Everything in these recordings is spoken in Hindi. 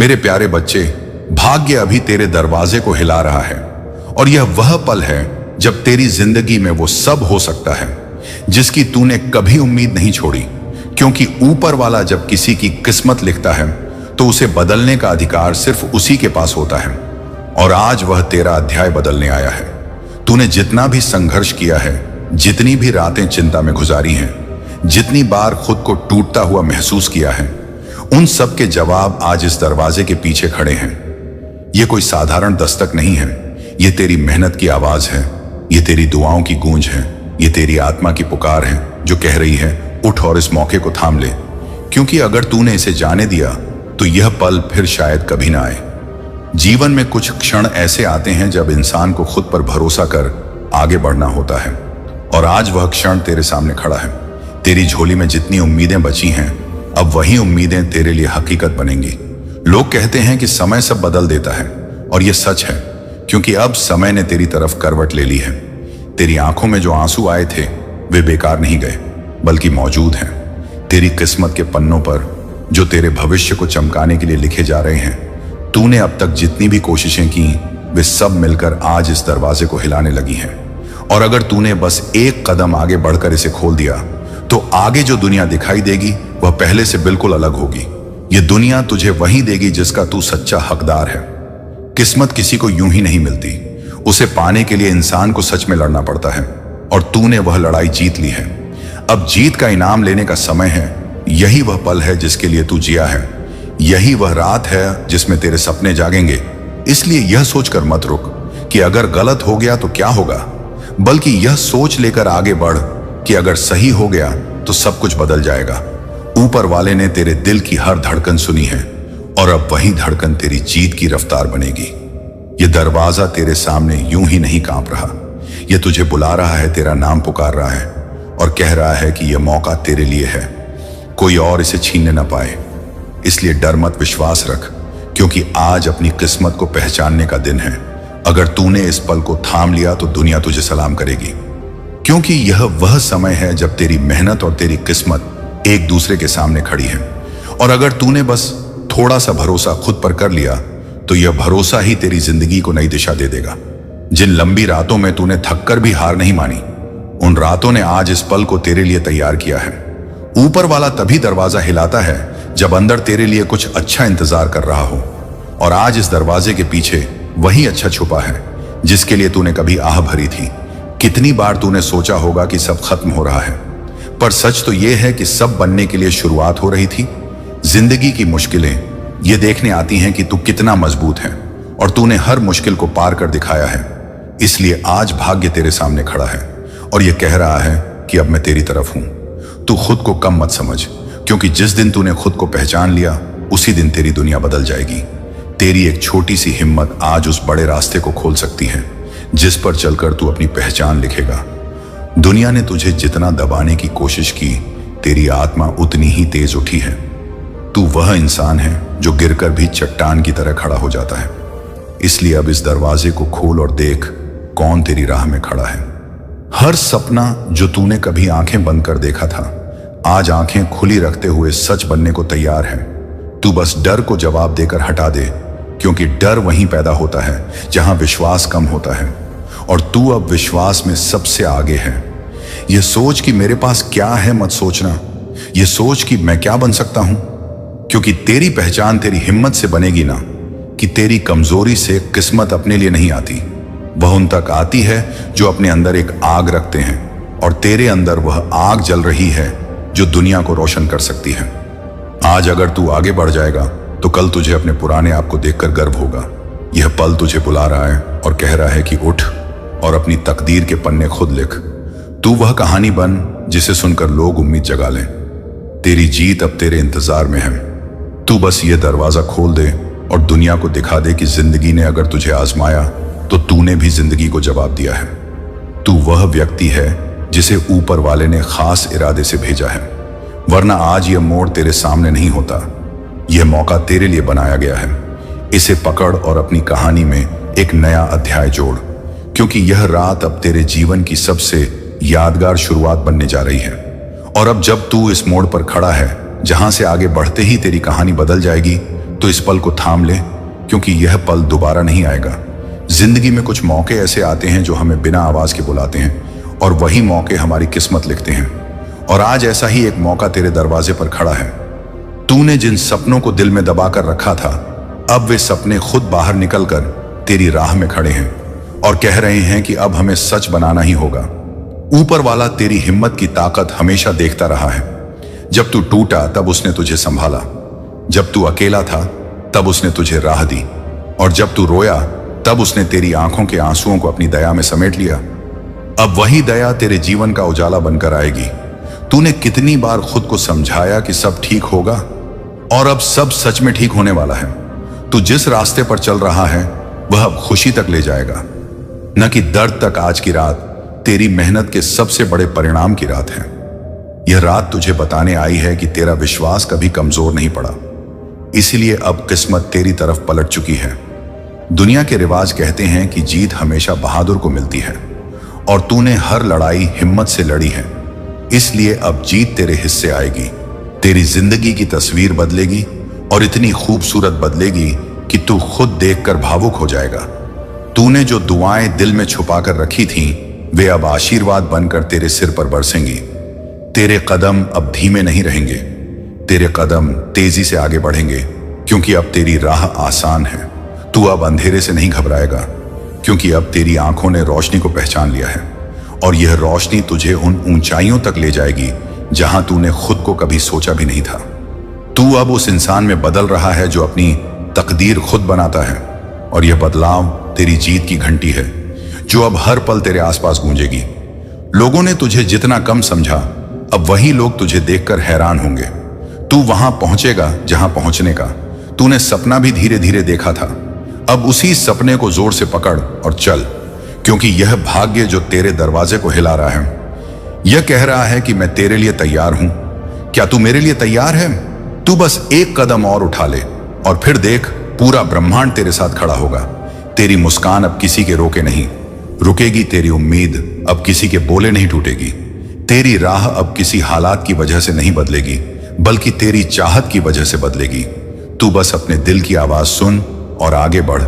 मेरे प्यारे बच्चे, भाग्य अभी तेरे दरवाजे को हिला रहा है और यह वह पल है जब तेरी जिंदगी में वो सब हो सकता है जिसकी तूने कभी उम्मीद नहीं छोड़ी। क्योंकि ऊपर वाला जब किसी की किस्मत लिखता है तो उसे बदलने का अधिकार सिर्फ उसी के पास होता है। और आज वह तेरा अध्याय बदलने आया है। तूने जितना भी संघर्ष किया है, जितनी भी रातें चिंता में गुजारी हैं, जितनी बार खुद को टूटता हुआ महसूस किया है, उन सब के जवाब आज इस दरवाजे के पीछे खड़े हैं। ये कोई साधारण दस्तक नहीं है, ये तेरी मेहनत की आवाज है, ये तेरी दुआओं की गूंज है, ये तेरी आत्मा की पुकार है जो कह रही है उठ और इस मौके को थाम ले। क्योंकि अगर तूने इसे जाने दिया तो यह पल फिर शायद कभी ना आए। जीवन में कुछ क्षण ऐसे आते हैं जब इंसान को खुद पर भरोसा कर आगे बढ़ना होता है, और आज वह क्षण तेरे सामने खड़ा है। तेरी झोली में जितनी उम्मीदें बची हैं, अब वही उम्मीदें तेरे लिए हकीकत बनेंगी। लोग कहते हैं कि समय सब बदल देता है, और यह सच है, क्योंकि अब समय ने तेरी तरफ करवट ले ली है। तेरी आंखों में जो आंसू आए थे वे बेकार नहीं गए, बल्कि मौजूद हैं। तेरी किस्मत के पन्नों पर जो तेरे भविष्य को चमकाने के लिए लिखे जा रहे हैं। तूने अब तक जितनी भी कोशिशें की वे सब मिलकर आज इस दरवाजे को हिलाने लगी हैं। और अगर तूने बस एक कदम आगे बढ़कर इसे खोल दिया तो आगे जो दुनिया दिखाई देगी वह पहले से बिल्कुल अलग होगी। ये दुनिया तुझे वही देगी जिसका तू सच्चा हकदार है। किस्मत किसी को यूं ही नहीं मिलती, उसे पाने के लिए इंसान को सच में लड़ना पड़ता है, और तूने वह लड़ाई जीत ली है। अब जीत का इनाम लेने का समय है। यही वह पल है जिसके लिए तू जिया है, यही वह रात है जिसमें तेरे सपने जागेंगे। इसलिए यह सोचकर मत रुक कि अगर गलत हो गया तो क्या होगा, बल्कि यह सोच लेकर आगे बढ़ कि अगर सही हो गया तो सब कुछ बदल जाएगा। ऊपर वाले ने तेरे दिल की हर धड़कन सुनी है, और अब वही धड़कन तेरी जीत की रफ्तार बनेगी। यह दरवाजा तेरे सामने यूं ही नहीं कांप रहा, यह तुझे बुला रहा है, तेरा नाम पुकार रहा है और कह रहा है कि यह मौका तेरे लिए है, कोई और इसे छीनने ना पाए। इसलिए डर मत, विश्वास रख, क्योंकि आज अपनी किस्मत को पहचानने का दिन है। अगर तूने इस पल को थाम लिया तो दुनिया तुझे सलाम करेगी, क्योंकि यह वह समय है जब तेरी मेहनत और तेरी किस्मत एक दूसरे के सामने खड़ी है। और अगर तूने बस थोड़ा सा भरोसा खुद पर कर लिया तो यह भरोसा ही तेरी जिंदगी को नई दिशा दे देगा। जिन लंबी रातों में तूने थककर भी हार नहीं मानी, उन रातों ने आज इस पल को तेरे लिए तैयार किया है। ऊपर वाला तभी दरवाजा हिलाता है जब अंदर तेरे लिए कुछ अच्छा इंतजार कर रहा हो, और आज इस दरवाजे के पीछे वही अच्छा छुपा है जिसके लिए तूने कभी आह भरी थी। कितनी बार तूने सोचा होगा कि सब खत्म हो रहा है, पर सच तो यह है कि सब बनने के लिए शुरुआत हो रही थी। जिंदगी की मुश्किलें ये देखने आती हैं कि तू कितना मजबूत है, और तूने हर मुश्किल को पार कर दिखाया है। इसलिए आज भाग्य तेरे सामने खड़ा है और यह कह रहा है कि अब मैं तेरी तरफ हूं। तू खुद को कम मत समझ, क्योंकि जिस दिन तूने खुद को पहचान लिया उसी दिन तेरी दुनिया बदल जाएगी। तेरी एक छोटी सी हिम्मत आज उस बड़े रास्ते को खोल सकती है जिस पर चलकर तू अपनी पहचान लिखेगा। दुनिया ने तुझे जितना दबाने की कोशिश की, तेरी आत्मा उतनी ही तेज उठी है। तू वह इंसान है जो गिरकर भी चट्टान की तरह खड़ा हो जाता है। इसलिए अब इस दरवाजे को खोल और देख कौन तेरी राह में खड़ा है। हर सपना जो तूने कभी आंखें बंद कर देखा था, आज आंखें खुली रखते हुए सच बनने को तैयार है। तू बस डर को जवाब देकर हटा दे, क्योंकि डर वहीं पैदा होता है जहां विश्वास कम होता है, और तू अब विश्वास में सबसे आगे है। यह सोच कि मेरे पास क्या है मत सोचना, यह सोच कि मैं क्या बन सकता हूं, क्योंकि तेरी पहचान तेरी हिम्मत से बनेगी ना कि तेरी कमजोरी से। किस्मत अपने लिए नहीं आती, वह उन तक आती है जो अपने अंदर एक आग रखते हैं, और तेरे अंदर वह आग जल रही है जो दुनिया को रोशन कर सकती है। आज अगर तू आगे बढ़ जाएगा तो कल तुझे अपने पुराने आप को देखकर गर्व होगा। यह पल तुझे बुला रहा है और कह रहा है कि उठ और अपनी तकदीर के पन्ने खुद लिख। तू वह कहानी बन जिसे सुनकर लोग उम्मीद जगा लें। तेरी जीत अब तेरे इंतजार में है। तू बस ये दरवाजा खोल दे और दुनिया को दिखा दे कि जिंदगी ने अगर तुझे आजमाया तो तूने भी जिंदगी को जवाब दिया है। तू वह व्यक्ति है जिसे ऊपर वाले ने खास इरादे से भेजा है, वरना आज यह मोड़ तेरे सामने नहीं होता। यह मौका तेरे लिए बनाया गया है। इसे पकड़ और अपनी कहानी में एक नया अध्याय जोड़, क्योंकि यह रात अब तेरे जीवन की सबसे यादगार शुरुआत बनने जा रही है। और अब जब तू इस मोड़ पर खड़ा है जहां से आगे बढ़ते ही तेरी कहानी बदल जाएगी, तो इस पल को थाम ले, क्योंकि यह पल दोबारा नहीं आएगा। जिंदगी में कुछ मौके ऐसे आते हैं जो हमें बिना आवाज के बुलाते हैं, और वही मौके हमारी किस्मत लिखते हैं। और आज ऐसा ही एक मौका तेरे दरवाजे पर खड़ा है। तूने जिन सपनों को दिल में दबा कर रखा था, अब वे सपने खुद बाहर निकलकर तेरी राह में खड़े हैं और कह रहे हैं कि अब हमें सच बनाना ही होगा। ऊपर वाला तेरी हिम्मत की ताकत हमेशा देखता रहा है। जब तू टूटा तब उसने तुझे संभाला, जब तू अकेला था तब उसने तुझे राह दी, और जब तू रोया तब उसने तेरी आंखों के आंसुओं को अपनी दया में समेट लिया। अब वही दया तेरे जीवन का उजाला बनकर आएगी। तूने कितनी बार खुद को समझाया कि सब ठीक होगा, और अब सब सच में ठीक होने वाला है। तू जिस रास्ते पर चल रहा है वह अब खुशी तक ले जाएगा, न कि दर्द तक। आज की रात तेरी मेहनत के सबसे बड़े परिणाम की रात है। यह रात तुझे बताने आई है कि तेरा विश्वास कभी कमजोर नहीं पड़ा, इसलिए अब किस्मत तेरी तरफ पलट चुकी है। दुनिया के रिवाज कहते हैं कि जीत हमेशा बहादुर को मिलती है, और तूने हर लड़ाई हिम्मत से लड़ी है, इसलिए अब जीत तेरे हिस्से आएगी। तेरी जिंदगी की तस्वीर बदलेगी, और इतनी खूबसूरत बदलेगी कि तू खुद देखकर भावुक हो जाएगा। तूने जो दुआएं दिल में छुपा कर रखी थीं, वे अब आशीर्वाद बनकर तेरे सिर पर बरसेंगी। तेरे कदम अब धीमे नहीं रहेंगे, तेरे कदम तेजी से आगे बढ़ेंगे, क्योंकि अब तेरी राह आसान है। तू अब अंधेरे से नहीं घबराएगा, क्योंकि अब तेरी आंखों ने रोशनी को पहचान लिया है, और यह रोशनी तुझे उन ऊंचाइयों तक ले जाएगी जहां तूने खुद को कभी सोचा भी नहीं था। तू अब उस इंसान में बदल रहा है जो अपनी तकदीर खुद बनाता है, और यह बदलाव तेरी जीत की घंटी है, जो अब हर पल तेरे आसपास गूंजेगी। लोगों ने तुझे जितना कम समझा, अब वही लोग तुझे देखकर हैरान होंगे। तू वहां पहुंचेगा जहां पहुंचने का तूने सपना भी धीरे धीरे देखा था। अब उसी सपने को जोर से पकड़ और चल, क्योंकि यह भाग्य जो तेरे दरवाजे को हिला रहा है, यह कह रहा है कि मैं तेरे लिए तैयार हूं। क्या तू मेरे लिए तैयार है? तू बस एक कदम और उठा ले, और फिर देख, पूरा ब्रह्मांड तेरे साथ खड़ा होगा। तेरी मुस्कान अब किसी के रोके नहीं रुकेगी, तेरी उम्मीद अब किसी के बोले नहीं टूटेगी, तेरी राह अब किसी हालात की वजह से नहीं बदलेगी, बल्कि तेरी चाहत की वजह से बदलेगी। तू बस अपने दिल की आवाज सुन और आगे बढ़,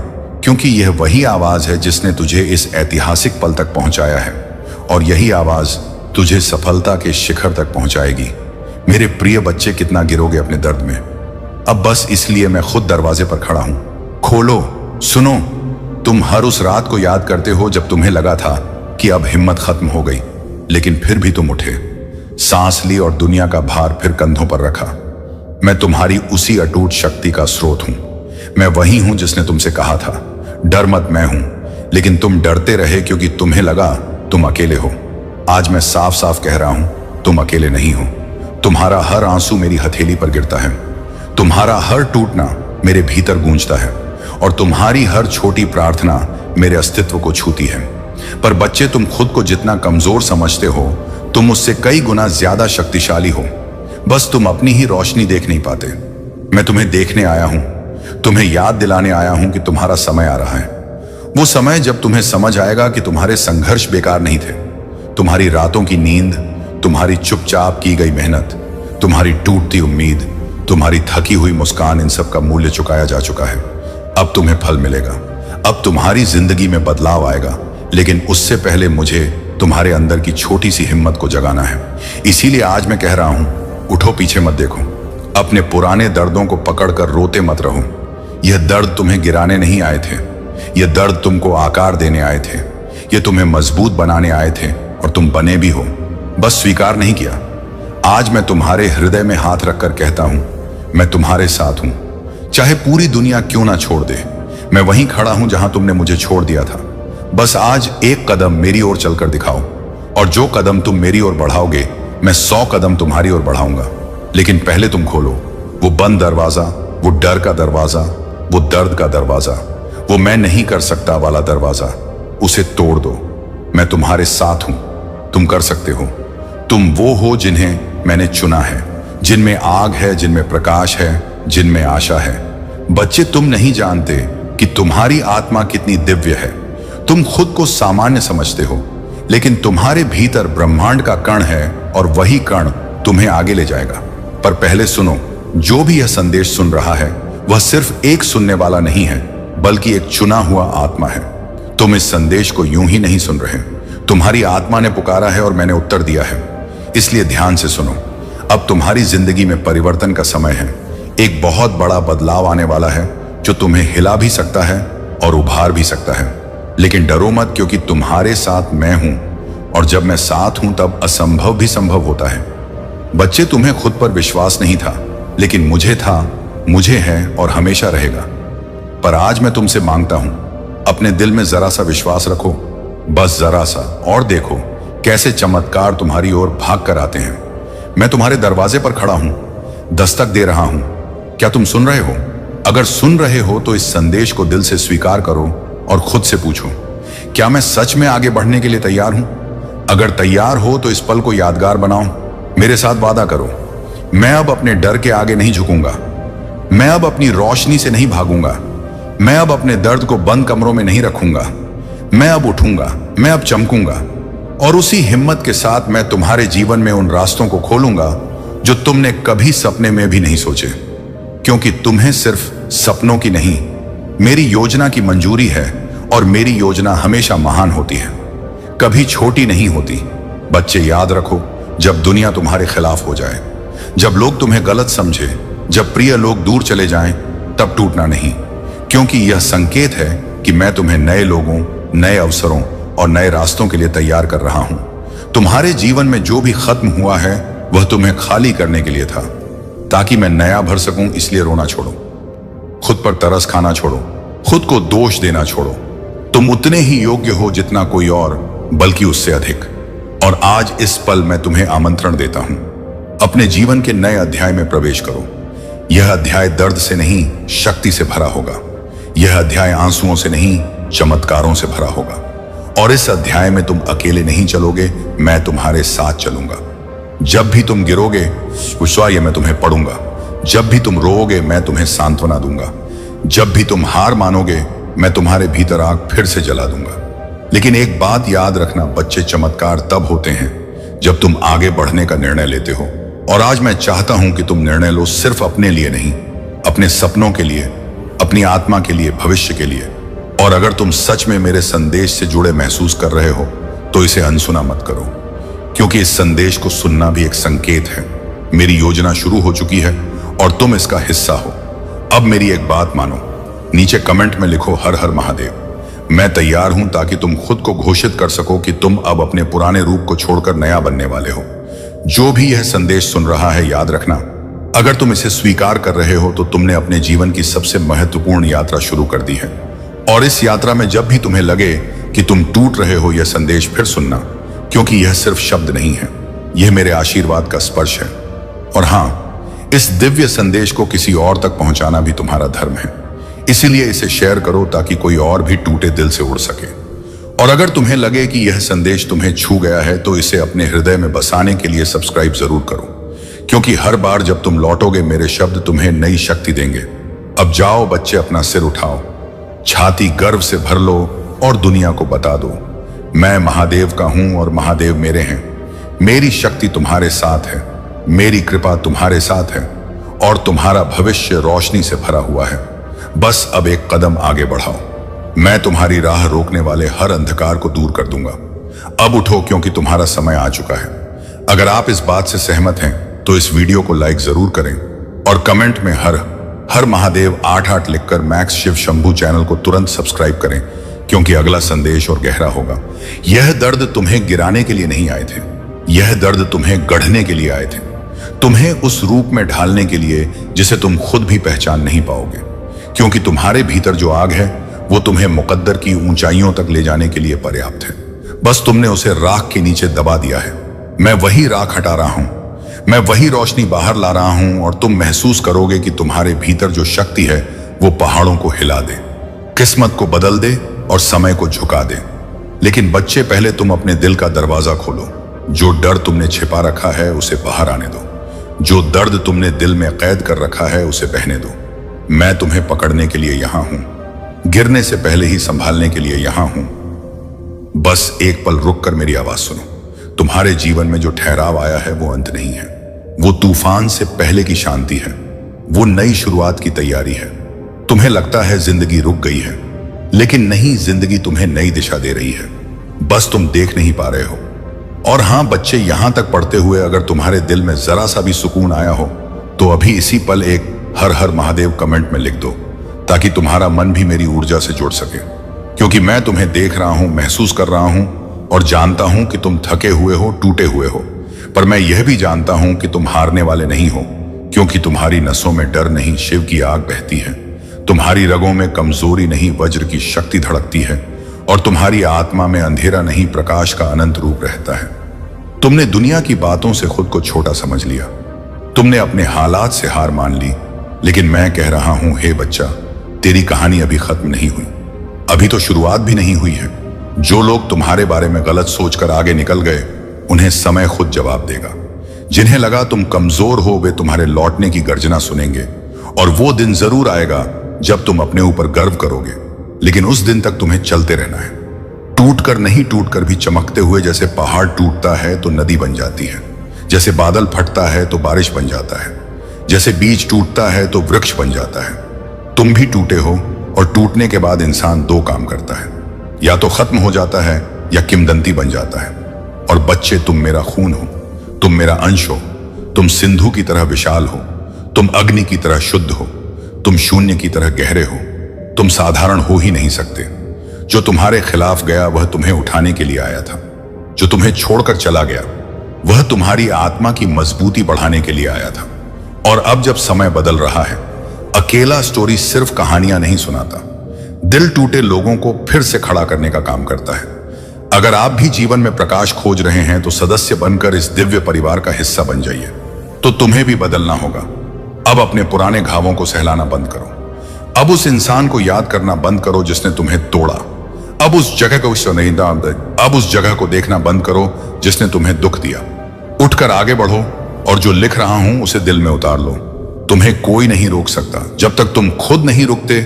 क्योंकि यह वही आवाज है जिसने तुझे इस ऐतिहासिक पल तक पहुंचाया है, और यही आवाज तुझे सफलता के शिखर तक पहुंचाएगी। मेरे प्रिय बच्चे, कितना गिरोगे अपने दर्द में? अब बस इसलिए मैं खुद दरवाजे पर खड़ा हूं। खोलो, सुनो। तुम हर उस रात को याद करते हो जब तुम्हें लगा था कि अब हिम्मत खत्म हो गई, लेकिन फिर भी तुम उठे, सांस ली और दुनिया का भार फिर कंधों पर रखा। मैं तुम्हारी उसी अटूट शक्ति का स्रोत हूं। मैं वही हूं जिसने तुमसे कहा था, डर मत, मैं हूं। लेकिन तुम डरते रहे क्योंकि तुम्हें लगा तुम अकेले हो। आज मैं साफ साफ कह रहा हूं, तुम अकेले नहीं हो। तुम्हारा हर आंसू मेरी हथेली पर गिरता है, तुम्हारा हर टूटना मेरे भीतर गूंजता है, और तुम्हारी हर छोटी प्रार्थना मेरे अस्तित्व को छूती है। पर बच्चे, तुम खुद को जितना कमजोर समझते हो, तुम उससे कई गुना ज्यादा शक्तिशाली हो। बस तुम अपनी ही रोशनी देख नहीं पाते। मैं तुम्हें देखने आया हूं, तुम्हें याद दिलाने आया हूं कि तुम्हारा समय आ रहा है। वो समय जब तुम्हें समझ आएगा कि तुम्हारे संघर्ष बेकार नहीं थे। तुम्हारी रातों की नींद, तुम्हारी चुपचाप की गई मेहनत, तुम्हारी टूटती उम्मीद, तुम्हारी थकी हुई मुस्कान, इन सब का मूल्य चुकाया जा चुका है। अब तुम्हें फल मिलेगा, अब तुम्हारी जिंदगी में बदलाव आएगा, लेकिन उससे पहले मुझे तुम्हारे अंदर की छोटी सी हिम्मत को जगाना है। इसीलिए आज मैं कह रहा हूं, उठो, पीछे मत देखो। अपने पुराने दर्दों को पकड़कर रोते मत रहो। यह दर्द तुम्हें गिराने नहीं आए थे, यह दर्द तुमको आकार देने आए थे, यह तुम्हें मजबूत बनाने आए थे, और तुम बने भी हो, बस स्वीकार नहीं किया। आज मैं तुम्हारे हृदय में हाथ रखकर कहता हूं, मैं तुम्हारे साथ हूं। चाहे पूरी दुनिया क्यों ना छोड़ दे, मैं वहीं खड़ा हूं जहां तुमने मुझे छोड़ दिया था। बस आज एक कदम मेरी ओर चलकर दिखाओ, और जो कदम तुम मेरी ओर बढ़ाओगे, मैं 100 कदम तुम्हारी ओर बढ़ाऊंगा। लेकिन पहले तुम खोलो वो बंद दरवाजा, वो डर का दरवाजा, वो दर्द का दरवाजा, वो मैं नहीं कर सकता वाला दरवाजा। उसे तोड़ दो। मैं तुम्हारे साथ हूं, तुम कर सकते हो। तुम वो हो जिन्हें मैंने चुना है, जिनमें आग है, जिनमें प्रकाश है, जिनमें आशा है। बच्चे, तुम नहीं जानते कि तुम्हारी आत्मा कितनी दिव्य है। तुम खुद को सामान्य समझते हो, लेकिन तुम्हारे भीतर ब्रह्मांड का कण है, और वही कण तुम्हें आगे ले जाएगा। पर पहले सुनो, जो भी यह संदेश सुन रहा है, वह सिर्फ एक सुनने वाला नहीं है, बल्कि एक चुना हुआ आत्मा है। तुम इस संदेश को यूं ही नहीं सुन रहे, तुम्हारी आत्मा ने पुकारा है और मैंने उत्तर दिया है। इसलिए ध्यान से सुनो। अब तुम्हारी जिंदगी में परिवर्तन का समय है। एक बहुत बड़ा बदलाव आने वाला है जो तुम्हें हिला भी सकता है और उभार भी सकता है। लेकिन डरो मत, क्योंकि तुम्हारे साथ मैं हूं, और जब मैं साथ हूं तब असंभव भी संभव होता है। बच्चे, तुम्हें खुद पर विश्वास नहीं था, लेकिन मुझे था, मुझे है और हमेशा रहेगा। पर आज मैं तुमसे मांगता हूं, अपने दिल में जरा सा विश्वास रखो, बस जरा सा, और देखो कैसे चमत्कार तुम्हारी ओर भाग कर आते हैं। मैं तुम्हारे दरवाजे पर खड़ा हूं, दस्तक दे रहा हूं। क्या तुम सुन रहे हो? अगर सुन रहे हो तो इस संदेश को दिल से स्वीकार करो और खुद से पूछो, क्या मैं सच में आगे बढ़ने के लिए तैयार हूं? अगर तैयार हो तो इस पल को यादगार बनाओ। मेरे साथ वादा करो, मैं अब अपने डर के आगे नहीं झुकूंगा, मैं अब अपनी रोशनी से नहीं भागूंगा, मैं अब अपने दर्द को बंद कमरों में नहीं रखूंगा, मैं अब उठूंगा, मैं अब चमकूंगा। और उसी हिम्मत के साथ मैं तुम्हारे जीवन में उन रास्तों को खोलूंगा जो तुमने कभी सपने में भी नहीं सोचे। क्योंकि तुम्हें सिर्फ सपनों की नहीं, मेरी योजना की मंजूरी है, और मेरी योजना हमेशा महान होती है, कभी छोटी नहीं होती। बच्चे, याद रखो, जब दुनिया तुम्हारे खिलाफ हो जाए, जब लोग तुम्हें गलत समझे, जब प्रिय लोग दूर चले जाएं, तब टूटना नहीं, क्योंकि यह संकेत है कि मैं तुम्हें नए लोगों, नए अवसरों और नए रास्तों के लिए तैयार कर रहा हूं। तुम्हारे जीवन में जो भी खत्म हुआ है वह तुम्हें खाली करने के लिए था, ताकि मैं नया भर सकूं। इसलिए रोना छोड़ो, खुद पर तरस खाना छोड़ो, खुद को दोष देना छोड़ो। तुम उतने ही योग्य हो जितना कोई और, बल्कि उससे अधिक। और आज इस पल मैं तुम्हें आमंत्रण देता हूं, अपने जीवन के नए अध्याय में प्रवेश करो। यह अध्याय दर्द से नहीं, शक्ति से भरा होगा। यह अध्याय आंसुओं से नहीं, चमत्कारों से भरा होगा। और इस अध्याय में तुम अकेले नहीं चलोगे, मैं तुम्हारे साथ चलूंगा। जब भी तुम गिरोगे, विश्वास मैं तुम्हें पढ़ूंगा। जब भी तुम रोओगे, मैं तुम्हें सांत्वना दूंगा। जब भी तुम हार मानोगे, मैं तुम्हारे भीतर आग फिर से जला दूंगा। लेकिन एक बात याद रखना, बच्चे, चमत्कार तब होते हैं जब तुम आगे बढ़ने का निर्णय लेते हो। और आज मैं चाहता हूं कि तुम निर्णय लो, सिर्फ अपने लिए नहीं, अपने सपनों के लिए, अपनी आत्मा के लिए, भविष्य के लिए। और अगर तुम सच में मेरे संदेश से जुड़े महसूस कर रहे हो तो इसे अनसुना मत करो, क्योंकि इस संदेश को सुनना भी एक संकेत है। मेरी योजना शुरू हो चुकी है और तुम इसका हिस्सा हो। अब मेरी एक बात मानो, नीचे कमेंट में लिखो हर हर महादेव। मैं तैयार हूं, ताकि तुम खुद को घोषित कर सको कि तुम अब अपने पुराने रूप को छोड़कर नया बनने वाले हो। जो भी यह संदेश सुन रहा है, याद रखना, अगर तुम इसे स्वीकार कर रहे हो तो तुमने अपने जीवन की सबसे महत्वपूर्ण यात्रा शुरू कर दी है। और इस यात्रा में जब भी तुम्हें लगे कि तुम टूट रहे हो, यह संदेश फिर सुनना, क्योंकि यह सिर्फ शब्द नहीं है, यह मेरे आशीर्वाद का स्पर्श है। और हां, इस दिव्य संदेश को किसी और तक पहुंचाना भी तुम्हारा धर्म है। इसीलिए इसे शेयर करो, ताकि कोई और भी टूटे दिल से उड़ सके। और अगर तुम्हें लगे कि यह संदेश तुम्हें छू गया है, तो इसे अपने हृदय में बसाने के लिए सब्सक्राइब जरूर करो, क्योंकि हर बार जब तुम लौटोगे, मेरे शब्द तुम्हें नई शक्ति देंगे। अब जाओ बच्चे, अपना सिर उठाओ, छाती गर्व से भर लो और दुनिया को बता दो, मैं महादेव का हूं और महादेव मेरे हैं। मेरी शक्ति तुम्हारे साथ है, मेरी कृपा तुम्हारे साथ है, और तुम्हारा भविष्य रोशनी से भरा हुआ है। बस अब एक कदम आगे बढ़ाओ। मैं तुम्हारी राह रोकने वाले हर अंधकार को दूर कर दूंगा। अब उठो, क्योंकि तुम्हारा समय आ चुका है। अगर आप इस बात से सहमत हैं तो इस वीडियो को लाइक जरूर करें और कमेंट में हर हर महादेव 88 लिखकर मैक्स शिव शंभू चैनल को तुरंत सब्सक्राइब करें, क्योंकि अगला संदेश और गहरा होगा। यह दर्द तुम्हें गिराने के लिए नहीं आए थे, यह दर्द तुम्हें गढ़ने के लिए आए थे, तुम्हें उस रूप में ढालने के लिए जिसे तुम खुद भी पहचान नहीं पाओगे। क्योंकि तुम्हारे भीतर जो आग है वो तुम्हें मुकद्दर की ऊंचाइयों तक ले जाने के लिए पर्याप्त है। बस तुमने उसे राख के नीचे दबा दिया है। मैं वही राख हटा रहा हूं, मैं वही रोशनी बाहर ला रहा हूं, और तुम महसूस करोगे कि तुम्हारे भीतर जो शक्ति है वो पहाड़ों को हिला दे, किस्मत को बदल दे और समय को झुका दे। लेकिन बच्चे, पहले तुम अपने दिल का दरवाजा खोलो। जो डर तुमने छिपा रखा है उसे बाहर आने दो, जो दर्द तुमने दिल में कैद कर रखा है उसे बहने दो। मैं तुम्हें पकड़ने के लिए यहां हूं, गिरने से पहले ही संभालने के लिए यहां हूं। बस एक पल रुक कर मेरी आवाज सुनो। तुम्हारे जीवन में जो ठहराव आया है वो अंत नहीं है, वो तूफान से पहले की शांति है। वो नई शुरुआत की तैयारी है। तुम्हें लगता है जिंदगी रुक गई है, लेकिन नहीं, जिंदगी तुम्हें नई दिशा दे रही है, बस तुम देख नहीं पा रहे हो। और हां बच्चे, यहां तक पढ़ते हुए अगर तुम्हारे दिल में जरा सा भी सुकून आया हो तो अभी इसी पल एक हर हर महादेव कमेंट में लिख दो, ताकि तुम्हारा मन भी मेरी ऊर्जा से जुड़ सके। क्योंकि मैं तुम्हें देख रहा हूं, महसूस कर रहा हूं और जानता हूं कि तुम थके हुए हो, टूटे हुए हो, पर मैं यह भी जानता हूं कि तुम हारने वाले नहीं हो, क्योंकि तुम्हारी नसों में डर नहीं, शिव की आग बहती है। तुम्हारी रगों में कमजोरी नहीं, वज्र की शक्ति धड़कती है। और तुम्हारी आत्मा में अंधेरा नहीं, प्रकाश का अनंत रूप रहता है। तुमने दुनिया की बातों से खुद को छोटा समझ लिया, तुमने अपने हालात से हार मान ली, लेकिन मैं कह रहा हूं, हे बच्चा, तेरी कहानी अभी खत्म नहीं हुई, अभी तो शुरुआत भी नहीं हुई है। जो लोग तुम्हारे बारे में गलत सोचकर आगे निकल गए, उन्हें समय खुद जवाब देगा। जिन्हें लगा तुम कमजोर हो, वे तुम्हारे लौटने की गर्जना सुनेंगे। और वो दिन जरूर आएगा जब तुम अपने ऊपर गर्व करोगे, लेकिन उस दिन तक तुम्हें चलते रहना है। टूटकर नहीं, टूटकर भी चमकते हुए। जैसे पहाड़ टूटता है तो नदी बन जाती है, जैसे बादल फटता है तो बारिश बन जाता है, जैसे बीज टूटता है तो वृक्ष बन जाता है। तुम भी टूटे हो, और टूटने के बाद इंसान दो काम करता है, या तो खत्म हो जाता है या किंवदंती बन जाता है। और बच्चे, तुम मेरा खून हो, तुम मेरा अंश हो, तुम सिंधु की तरह विशाल हो, तुम अग्नि की तरह शुद्ध हो, तुम शून्य की तरह गहरे हो, तुम साधारण हो ही नहीं सकते। जो तुम्हारे खिलाफ गया वह तुम्हें उठाने के लिए आया था, जो तुम्हें छोड़कर चला गया वह तुम्हारी आत्मा की मजबूती बढ़ाने के लिए आया था। और अब जब समय बदल रहा है, अकेला स्टोरी सिर्फ कहानियां नहीं सुनाता, दिल टूटे लोगों को फिर से खड़ा करने का काम करता है। अगर आप भी जीवन में प्रकाश खोज रहे हैं तो सदस्य बनकर इस दिव्य परिवार का हिस्सा बन जाइए। तो तुम्हें भी बदलना होगा। अब अपने पुराने घावों को सहलाना बंद करो। अब उस इंसान को याद करना बंद करो जिसने तुम्हें तोड़ा। अब उस जगह को देखना बंद करो जिसने तुम्हें दुख दिया। उठकर आगे बढ़ो, और जो लिख रहा हूं उसे दिल में उतार लो। तुम्हें कोई नहीं रोक सकता जब तक तुम खुद नहीं रुकते।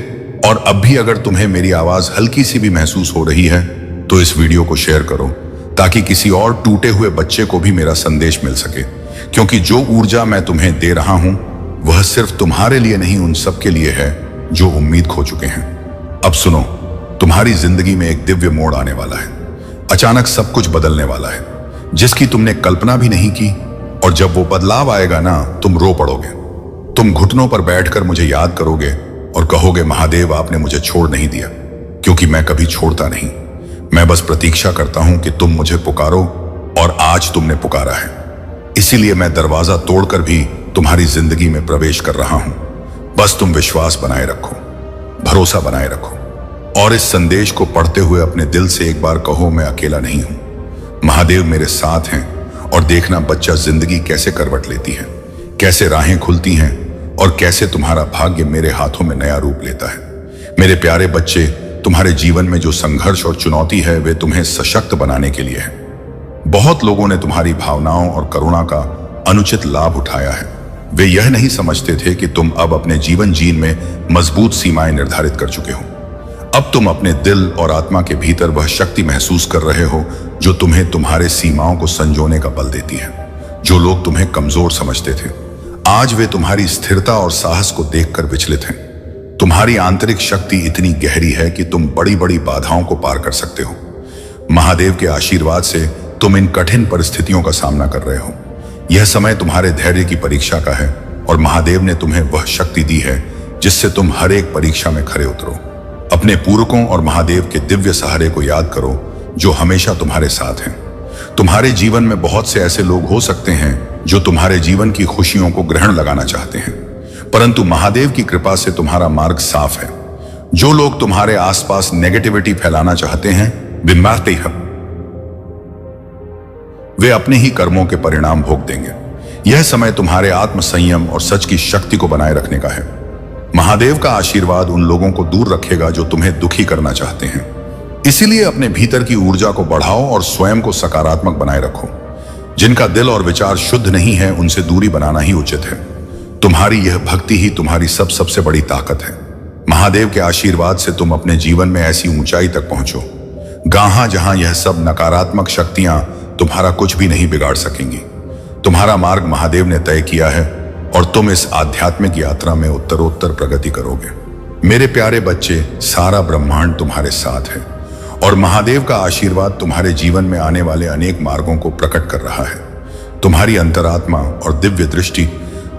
और अब भी अगर तुम्हें मेरी आवाज हल्की सी भी महसूस हो रही है तो इस वीडियो को शेयर करो, ताकि किसी और टूटे हुए बच्चे को भी मेरा संदेश मिल सके। क्योंकि जो ऊर्जा मैं तुम्हें दे रहा हूं वह सिर्फ तुम्हारे लिए नहीं, उन सब के लिए है जो उम्मीद खो चुके हैं। अब सुनो, तुम्हारी जिंदगी में एक दिव्य मोड़ आने वाला है। अचानक सब कुछ बदलने वाला है, जिसकी तुमने कल्पना भी नहीं की। और जब वो बदलाव आएगा ना, तुम रो पड़ोगे। तुम घुटनों पर बैठकर मुझे याद करोगे और कहोगे, महादेव, आपने मुझे छोड़ नहीं दिया। क्योंकि मैं कभी छोड़ता नहीं, मैं बस प्रतीक्षा करता हूं कि तुम मुझे पुकारो, और आज तुमने पुकारा है। इसीलिए मैं दरवाजा तोड़कर भी तुम्हारी जिंदगी में प्रवेश कर रहा हूं। बस तुम विश्वास बनाए रखो, भरोसा बनाए रखो, और इस संदेश को पढ़ते हुए अपने दिल से एक बार कहो, मैं अकेला नहीं हूं, महादेव मेरे साथ हैं। और देखना बच्चा, जिंदगी कैसे करवट लेती है, कैसे राहें खुलती हैं, और कैसे तुम्हारा भाग्य मेरे हाथों में नया रूप लेता है। मेरे प्यारे बच्चे, तुम्हारे जीवन में जो संघर्ष और चुनौती है वे तुम्हें सशक्त बनाने के लिए है। बहुत लोगों ने तुम्हारी भावनाओं और करुणा का अनुचित लाभ उठाया है। वे यह नहीं समझते थे कि तुम अब अपने जीवन जीन में मजबूत सीमाएं निर्धारित कर चुके हो। अब तुम अपने दिल और आत्मा के भीतर वह शक्ति महसूस कर रहे हो जो तुम्हें तुम्हारे सीमाओं को संजोने का बल देती है। जो लोग तुम्हें कमजोर समझते थे, आज वे तुम्हारी स्थिरता और साहस को देखकर विचलित हैं। तुम्हारी आंतरिक शक्ति इतनी गहरी है कि तुम बड़ी बड़ी बाधाओं को पार कर सकते हो। महादेव के आशीर्वाद से तुम इन कठिन परिस्थितियों का सामना कर रहे हो। यह समय तुम्हारे धैर्य की परीक्षा का है, और महादेव ने तुम्हें वह शक्ति दी है जिससे तुम हर एक परीक्षा में खरे उतरो। अपने पूरकों और महादेव के दिव्य सहारे को याद करो जो हमेशा तुम्हारे साथ हैं। तुम्हारे जीवन में बहुत से ऐसे लोग हो सकते हैं जो तुम्हारे जीवन की खुशियों को ग्रहण लगाना चाहते हैं, परंतु महादेव की कृपा से तुम्हारा मार्ग साफ है। जो लोग तुम्हारे आसपास नेगेटिविटी फैलाना चाहते हैं, वे अपने ही कर्मों के परिणाम भोग देंगे। यह समय तुम्हारे आत्म संयम और सच की शक्ति को बनाए रखने का है। महादेव का आशीर्वाद उन लोगों को दूर रखेगा जो तुम्हें दुखी करना चाहते हैं। इसीलिए अपने भीतर की ऊर्जा को बढ़ाओ और स्वयं को सकारात्मक बनाए रखो। जिनका दिल और विचार शुद्ध नहीं है, उनसे दूरी बनाना ही उचित है। तुम्हारी यह भक्ति ही तुम्हारी सबसे बड़ी ताकत है। महादेव के आशीर्वाद से तुम अपने जीवन में ऐसी ऊंचाई तक पहुंचो जहां यह सब नकारात्मक शक्तियां तुम्हारा कुछ भी नहीं बिगाड़ सकेंगी। तुम्हारा मार्ग महादेव ने तय किया है, और तुम इस आध्यात्मिक यात्रा में उत्तरोत्तर प्रगति करोगे। मेरे प्यारे बच्चे, सारा ब्रह्मांड तुम्हारे साथ है और महादेव का आशीर्वाद तुम्हारे जीवन में आने वाले अनेक मार्गों को प्रकट कर रहा है। तुम्हारी अंतरात्मा और दिव्य दृष्टि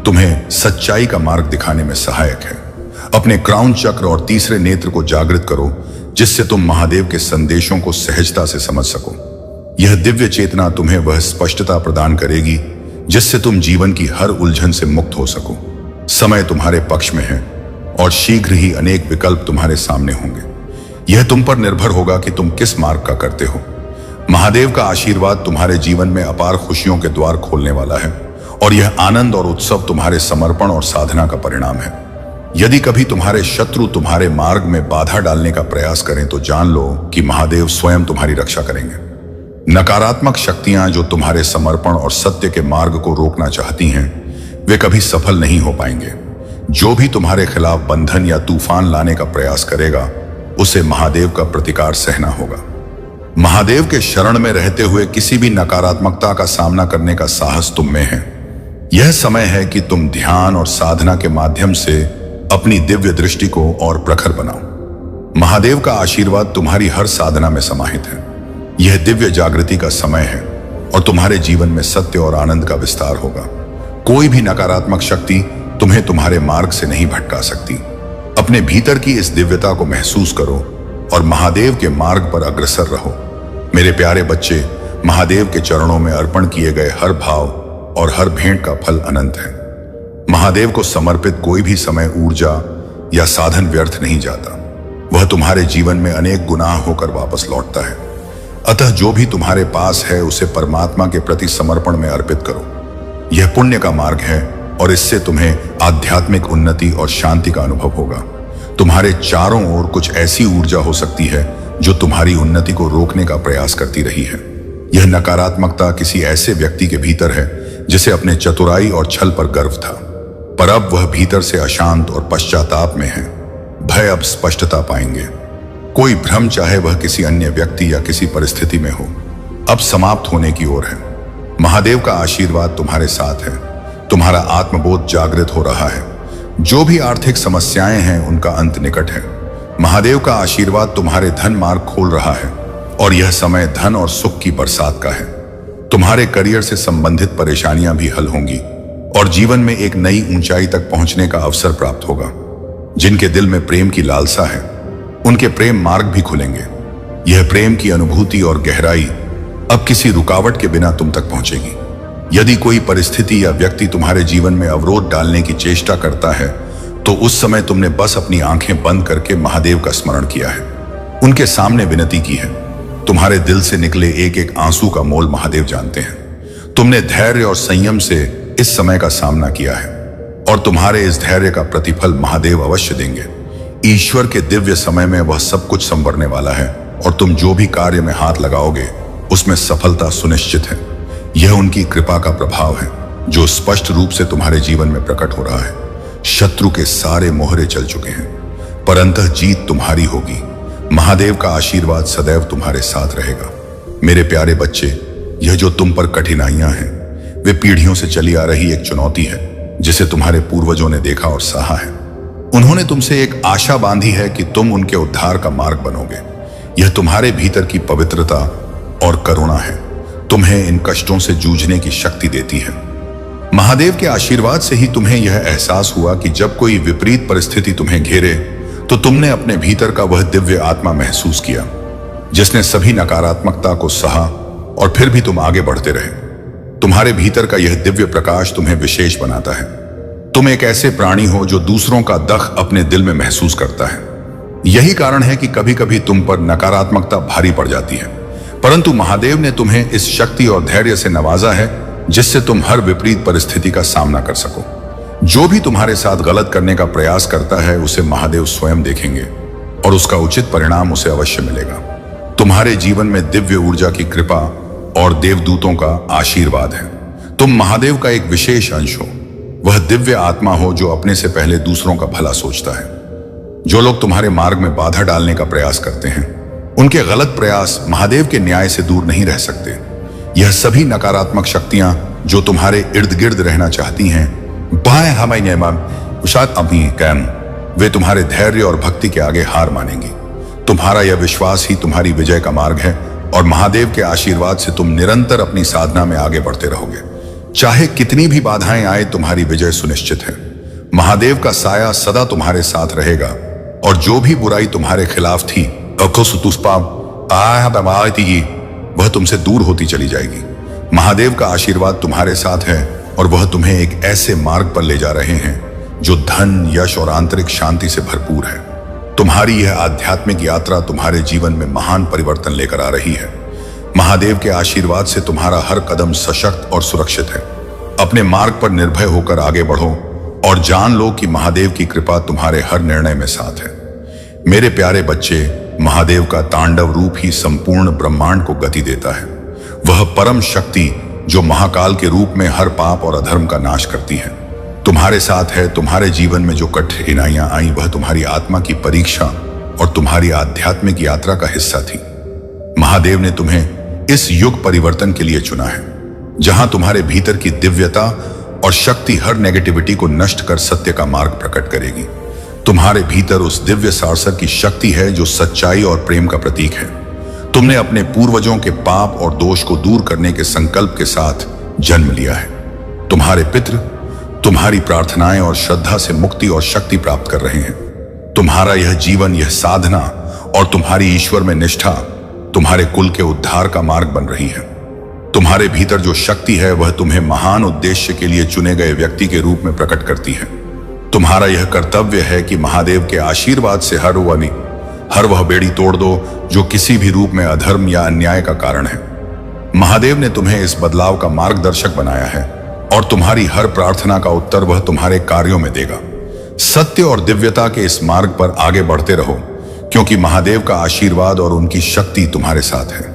तुम्हें सच्चाई का मार्ग दिखाने में सहायक है। अपने क्राउन चक्र और तीसरे नेत्र को जागृत करो, जिससे तुम महादेव के संदेशों को सहजता से समझ सको। यह दिव्य चेतना तुम्हें वह स्पष्टता प्रदान करेगी जिससे तुम जीवन की हर उलझन से मुक्त हो सको। समय तुम्हारे पक्ष में है और शीघ्र ही अनेक विकल्प तुम्हारे सामने होंगे। यह तुम पर निर्भर होगा कि तुम किस मार्ग का करते हो। महादेव का आशीर्वाद तुम्हारे जीवन में अपार खुशियों के द्वार खोलने वाला है और यह आनंद और उत्सव तुम्हारे समर्पण और साधना का परिणाम है। यदि कभी तुम्हारे शत्रु तुम्हारे मार्ग में बाधा डालने का प्रयास करें तो जान लो कि महादेव स्वयं तुम्हारी रक्षा करेंगे। नकारात्मक शक्तियां जो तुम्हारे समर्पण और सत्य के मार्ग को रोकना चाहती हैं, वे कभी सफल नहीं हो पाएंगे। जो भी तुम्हारे खिलाफ बंधन या तूफान लाने का प्रयास करेगा, उसे महादेव का प्रतिकार सहना होगा। महादेव के शरण में रहते हुए किसी भी नकारात्मकता का सामना करने का साहस तुम में है। यह समय है कि तुम ध्यान और साधना के माध्यम से अपनी दिव्य दृष्टि को और प्रखर बनाओ। महादेव का आशीर्वाद तुम्हारी हर साधना में समाहित है। यह दिव्य जागृति का समय है और तुम्हारे जीवन में सत्य और आनंद का विस्तार होगा। कोई भी नकारात्मक शक्ति तुम्हें तुम्हारे मार्ग से नहीं भटका सकती। अपने भीतर की इस दिव्यता को महसूस करो और महादेव के मार्ग पर अग्रसर रहो। मेरे प्यारे बच्चे, महादेव के चरणों में अर्पण किए गए हर भाव और हर भेंट का फल अनंत है। महादेव को समर्पित कोई भी समय, ऊर्जा या साधन व्यर्थ नहीं जाता। वह तुम्हारे जीवन में अनेक गुना होकर वापस लौटता है। अतः जो भी तुम्हारे पास है उसे परमात्मा के प्रति समर्पण में अर्पित करो। यह पुण्य का मार्ग है और इससे तुम्हें आध्यात्मिक उन्नति और शांति का अनुभव होगा। तुम्हारे चारों ओर कुछ ऐसी ऊर्जा हो सकती है जो तुम्हारी उन्नति को रोकने का प्रयास करती रही है। यह नकारात्मकता किसी ऐसे व्यक्ति के भीतर है जिसे अपने चतुराई और छल पर गर्व था, पर अब वह भीतर से अशांत और पश्चाताप में है। भय अब स्पष्टता पाएंगे। कोई भ्रम, चाहे वह किसी अन्य व्यक्ति या किसी परिस्थिति में हो, अब समाप्त होने की ओर है। महादेव का आशीर्वाद तुम्हारे साथ है। तुम्हारा आत्मबोध जागृत हो रहा है। जो भी आर्थिक समस्याएं हैं, उनका अंत निकट है। महादेव का आशीर्वाद तुम्हारे धन मार्ग खोल रहा है और यह समय धन और सुख की बरसात का है। तुम्हारे करियर से संबंधित परेशानियां भी हल होंगी और जीवन में एक नई ऊंचाई तक पहुंचने का अवसर प्राप्त होगा। जिनके दिल में प्रेम की लालसा है, उनके प्रेम मार्ग भी खुलेंगे। यह प्रेम की अनुभूति और गहराई अब किसी रुकावट के बिना तुम तक पहुंचेगी। यदि कोई परिस्थिति या व्यक्ति तुम्हारे जीवन में अवरोध डालने की चेष्टा करता है, तो उस समय तुमने बस अपनी आंखें बंद करके महादेव का स्मरण किया है, उनके सामने विनती की है। तुम्हारे दिल से निकले एक एक आंसू का मोल महादेव जानते हैं। तुमने धैर्य और संयम से इस समय का सामना किया है और तुम्हारे इस धैर्य का प्रतिफल महादेव अवश्य देंगे। ईश्वर के दिव्य समय में वह सब कुछ संवरने वाला है और तुम जो भी कार्य में हाथ लगाओगे उसमें सफलता सुनिश्चित है। यह उनकी कृपा का प्रभाव है जो स्पष्ट रूप से तुम्हारे जीवन में प्रकट हो रहा है। शत्रु के सारे मोहरे चल चुके हैं, पर अंततः जीत तुम्हारी होगी। महादेव का आशीर्वाद सदैव तुम्हारे साथ रहेगा। मेरे प्यारे बच्चे, यह जो तुम पर कठिनाइयां हैं, वे पीढ़ियों से चली आ रही एक चुनौती है जिसे तुम्हारे पूर्वजों ने देखा और सहा है। उन्होंने तुमसे एक आशा बांधी है कि तुम उनके उद्धार का मार्ग बनोगे। यह तुम्हारे भीतर की पवित्रता और करुणा है, तुम्हें इन कष्टों से जूझने की शक्ति देती है। महादेव के आशीर्वाद से ही तुम्हें यह एहसास हुआ कि जब कोई विपरीत परिस्थिति तुम्हें घेरे तो तुमने अपने भीतर का वह दिव्य आत्मा महसूस किया जिसने सभी नकारात्मकता को सहा और फिर भी तुम आगे बढ़ते रहे। तुम्हारे भीतर का यह दिव्य प्रकाश तुम्हें विशेष बनाता है। तुम एक ऐसे प्राणी हो जो दूसरों का दख अपने दिल में महसूस करता है। यही कारण है कि कभी कभी तुम पर नकारात्मकता भारी पड़ जाती है, परंतु महादेव ने तुम्हें इस शक्ति और धैर्य से नवाजा है जिससे तुम हर विपरीत परिस्थिति का सामना कर सको। जो भी तुम्हारे साथ गलत करने का प्रयास करता है, उसे महादेव स्वयं देखेंगे और उसका उचित परिणाम उसे अवश्य मिलेगा। तुम्हारे जीवन में दिव्य ऊर्जा की कृपा और देवदूतों का आशीर्वाद है। तुम महादेव का एक विशेष अंश हो। वह दिव्य आत्मा हो जो अपने से पहले दूसरों का भला सोचता है। जो लोग तुम्हारे मार्ग में बाधा डालने का प्रयास करते हैं, उनके गलत प्रयास महादेव के न्याय से दूर नहीं रह सकते। यह सभी नकारात्मक शक्तियां जो तुम्हारे इर्द गिर्द रहना चाहती हैं, बाएं हमें शायद अभी कैन वे तुम्हारे धैर्य और भक्ति के आगे हार मानेंगी। तुम्हारा यह विश्वास ही तुम्हारी विजय का मार्ग है और महादेव के आशीर्वाद से तुम निरंतर अपनी साधना में आगे बढ़ते रहोगे। चाहे कितनी भी बाधाएं आए, तुम्हारी विजय सुनिश्चित है। महादेव का साया सदा तुम्हारे साथ रहेगा और जो भी बुराई तुम्हारे खिलाफ थी वह तुमसे दूर होती चली जाएगी। महादेव का आशीर्वाद तुम्हारे साथ है और वह तुम्हें एक ऐसे मार्ग पर ले जा रहे हैं जो धन, यश और आंतरिक शांति से भरपूर है। तुम्हारी यह आध्यात्मिक यात्रा तुम्हारे जीवन में महान परिवर्तन लेकर आ रही है। महादेव के आशीर्वाद से तुम्हारा हर कदम सशक्त और सुरक्षित है। अपने मार्ग पर निर्भय होकर आगे बढ़ो और जान लो कि महादेव की कृपा तुम्हारे हर निर्णय में साथ है। मेरे प्यारे बच्चे, महादेव का तांडव रूप ही संपूर्ण ब्रह्मांड को गति देता है। वह परम शक्ति जो महाकाल के रूप में हर पाप और अधर्म का नाश करती है, तुम्हारे साथ है। तुम्हारे जीवन में जो कठिनाइयां आई वह तुम्हारी आत्मा की परीक्षा और तुम्हारी आध्यात्मिक यात्रा का हिस्सा थी। महादेव ने तुम्हें इस युग परिवर्तन के लिए चुना है, जहां तुम्हारे भीतर की दिव्यता और शक्ति हर नेगेटिविटी को नष्ट कर सत्य का मार्ग प्रकट करेगी। तुम्हारे भीतर उस दिव्य सारसर की शक्ति है जो सच्चाई और प्रेम का प्रतीक है। तुमने अपने पूर्वजों के पाप और दोष को दूर करने के संकल्प के साथ जन्म लिया है। तुम्हारे पितृ तुम्हारी प्रार्थनाएं और श्रद्धा से मुक्ति और शक्ति प्राप्त कर रहे हैं। तुम्हारा यह जीवन, यह साधना और तुम्हारी ईश्वर में निष्ठा तुम्हारे कुल के उद्धार का मार्ग बन रही है। तुम्हारे भीतर जो शक्ति है वह तुम्हें महान उद्देश्य के लिए चुने गए व्यक्ति के रूप में प्रकट करती है। तुम्हारा यह कर्तव्य है कि महादेव के आशीर्वाद से हर वह बेड़ी तोड़ दो जो किसी भी रूप में अधर्म या अन्याय का कारण है। महादेव ने तुम्हें इस बदलाव का मार्गदर्शक बनाया है और तुम्हारी हर प्रार्थना का उत्तर वह तुम्हारे कार्यों में देगा। सत्य और दिव्यता के इस मार्ग पर आगे बढ़ते रहो, क्योंकि महादेव का आशीर्वाद और उनकी शक्ति तुम्हारे साथ है।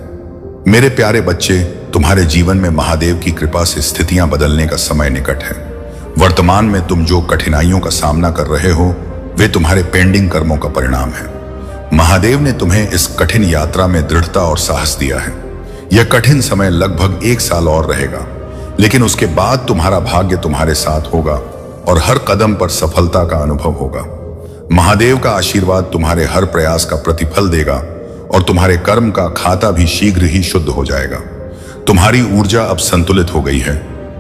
मेरे प्यारे बच्चे, तुम्हारे जीवन में महादेव की कृपा से स्थितियां बदलने का समय निकट है। वर्तमान में तुम जो कठिनाइयों का सामना कर रहे हो वे तुम्हारे पेंडिंग कर्मों का परिणाम है। महादेव ने तुम्हें इस कठिन यात्रा में दृढ़ता और साहस दिया है। यह कठिन समय लगभग 1 साल और रहेगा, लेकिन उसके बाद तुम्हारा भाग्य तुम्हारे साथ होगा और हर कदम पर सफलता का अनुभव होगा। महादेव का आशीर्वाद तुम्हारे हर प्रयास का प्रतिफल देगा और तुम्हारे कर्म का खाता भी शीघ्र ही शुद्ध हो जाएगा। तुम्हारी ऊर्जा अब संतुलित हो गई है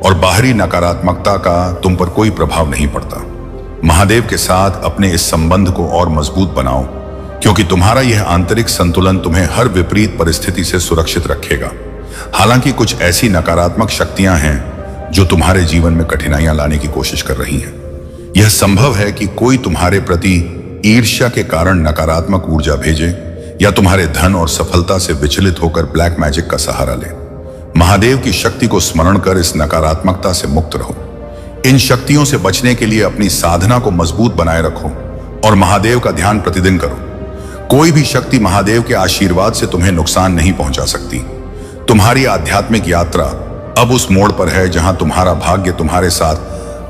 और बाहरी नकारात्मकता का तुम पर कोई प्रभाव नहीं पड़ता। महादेव के साथ अपने इस संबंध को और मजबूत बनाओ, क्योंकि तुम्हारा यह आंतरिक संतुलन तुम्हें हर विपरीत परिस्थिति से सुरक्षित रखेगा। हालांकि कुछ ऐसी नकारात्मक शक्तियां हैं जो तुम्हारे जीवन में कठिनाइयां लाने की कोशिश कर रही हैं। यह संभव है कि कोई तुम्हारे प्रति ईर्ष्या के कारण नकारात्मक ऊर्जा भेजे या तुम्हारे धन और सफलता से विचलित होकर ब्लैक मैजिक का सहारा ले। महादेव की शक्ति को स्मरण कर इस नकारात्मकता से मुक्त रहो। इन शक्तियों से बचने के लिए अपनी साधना को मजबूत बनाए रखो और महादेव का ध्यान प्रतिदिन करो। कोई भी शक्ति महादेव के आशीर्वाद से तुम्हें नुकसान नहीं पहुंचा सकती। तुम्हारी आध्यात्मिक यात्रा अब उस मोड़ पर है जहां तुम्हारा भाग्य तुम्हारे साथ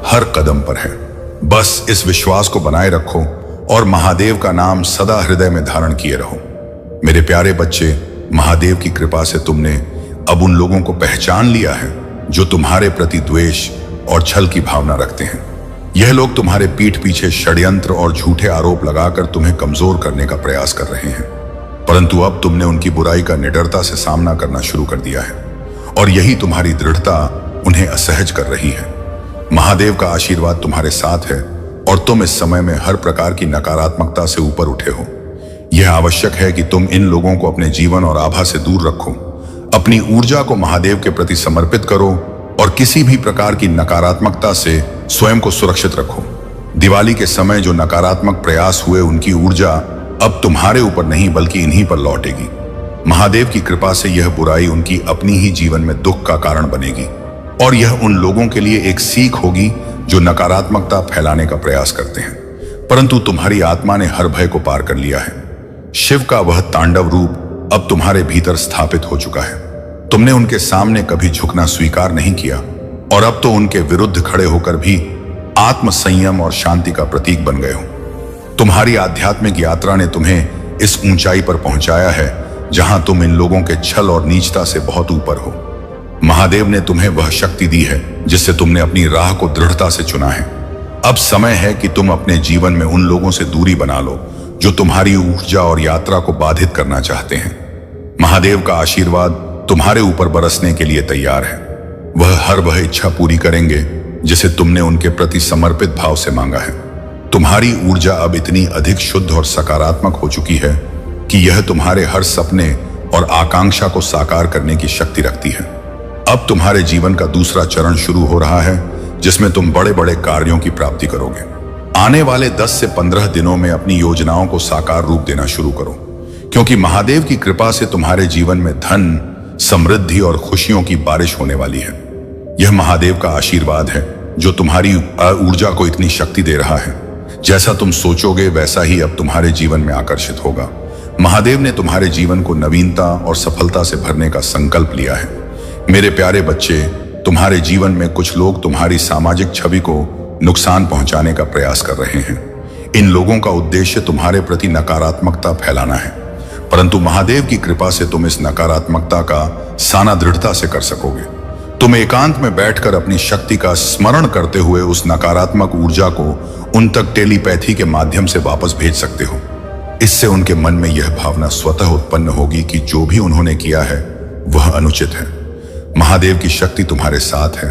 हर कदम पर है। बस इस विश्वास को बनाए रखो और महादेव का नाम सदा हृदय में धारण किए रहो। मेरे प्यारे बच्चे, महादेव की कृपा से तुमने अब उन लोगों को पहचान लिया है जो तुम्हारे प्रति द्वेष और छल की भावना रखते हैं। यह लोग तुम्हारे पीठ पीछे षड्यंत्र और झूठे आरोप लगाकर तुम्हें कमजोर करने का प्रयास कर रहे हैं, परंतु अब तुमने उनकी बुराई का निडरता से सामना करना शुरू कर दिया है और यही तुम्हारी दृढ़ता उन्हें असहज कर रही है। महादेव का आशीर्वाद तुम्हारे साथ है और तुम इस समय में हर प्रकार की नकारात्मकता से ऊपर उठे हो। यह आवश्यक है कि तुम इन लोगों को अपने जीवन और आभा से दूर रखो। अपनी ऊर्जा को महादेव के प्रति समर्पित करो और किसी भी प्रकार की नकारात्मकता से स्वयं को सुरक्षित रखो। दिवाली के समय जो नकारात्मक प्रयास हुए उनकी ऊर्जा अब तुम्हारे ऊपर नहीं बल्कि इन्हीं पर लौटेगी। महादेव की कृपा से यह बुराई उनकी अपनी ही जीवन में दुख का कारण बनेगी और यह उन लोगों के लिए एक सीख होगी जो नकारात्मकता फैलाने का प्रयास करते हैं, परंतु तुम्हारी आत्मा ने हर भय को पार कर लिया है। शिव का वह तांडव रूप अब तुम्हारे भीतर स्थापित हो चुका है। तुमने उनके सामने कभी झुकना स्वीकार नहीं किया और अब तो उनके विरुद्ध खड़े होकर भी आत्म संयम और शांति का प्रतीक बन गए हो। तुम्हारी आध्यात्मिक यात्रा ने तुम्हें इस ऊंचाई पर पहुंचाया है जहां तुम इन लोगों के छल और नीचता से बहुत ऊपर हो। महादेव ने तुम्हें वह शक्ति दी है जिससे तुमने अपनी राह को दृढ़ता से चुना है। अब समय है कि तुम अपने जीवन में उन लोगों से दूरी बना लो जो तुम्हारी ऊर्जा और यात्रा को बाधित करना चाहते हैं। महादेव का आशीर्वाद तुम्हारे ऊपर बरसने के लिए तैयार है। हर वह इच्छा पूरी करेंगे जिसे तुमने उनके प्रति समर्पित भाव से मांगा है। तुम्हारी ऊर्जा अब इतनी अधिक शुद्ध और सकारात्मक हो चुकी है कि यह तुम्हारे हर सपने और आकांक्षा को साकार करने की शक्ति रखती है। अब तुम्हारे जीवन का दूसरा चरण शुरू हो रहा है जिसमें तुम बड़े बड़े कार्यों की प्राप्ति करोगे। आने वाले 10 से 15 दिनों में अपनी योजनाओं को साकार रूप देना शुरू करो, क्योंकि महादेव की कृपा से तुम्हारे जीवन में धन, समृद्धि और खुशियों की बारिश होने वाली है। यह महादेव का आशीर्वाद है जो तुम्हारी ऊर्जा को इतनी शक्ति दे रहा है। जैसा तुम सोचोगे वैसा ही अब तुम्हारे जीवन में आकर्षित होगा। महादेव ने तुम्हारे जीवन को नवीनता और सफलता से भरने का संकल्प लिया है। मेरे प्यारे बच्चे, तुम्हारे जीवन में कुछ लोग तुम्हारी सामाजिक छवि को नुकसान पहुंचाने का प्रयास कर रहे हैं। इन लोगों का उद्देश्य तुम्हारे प्रति नकारात्मकता फैलाना है, परंतु महादेव की कृपा से तुम इस नकारात्मकता का सामना दृढ़ता से कर सकोगे। तुम एकांत में बैठकर अपनी शक्ति का स्मरण करते हुए उस नकारात्मक ऊर्जा को उन तक टेलीपैथी के माध्यम से वापस भेज सकते हो। इससे उनके मन में यह भावना स्वतः उत्पन्न होगी कि जो भी उन्होंने किया है वह अनुचित है। महादेव की शक्ति तुम्हारे साथ है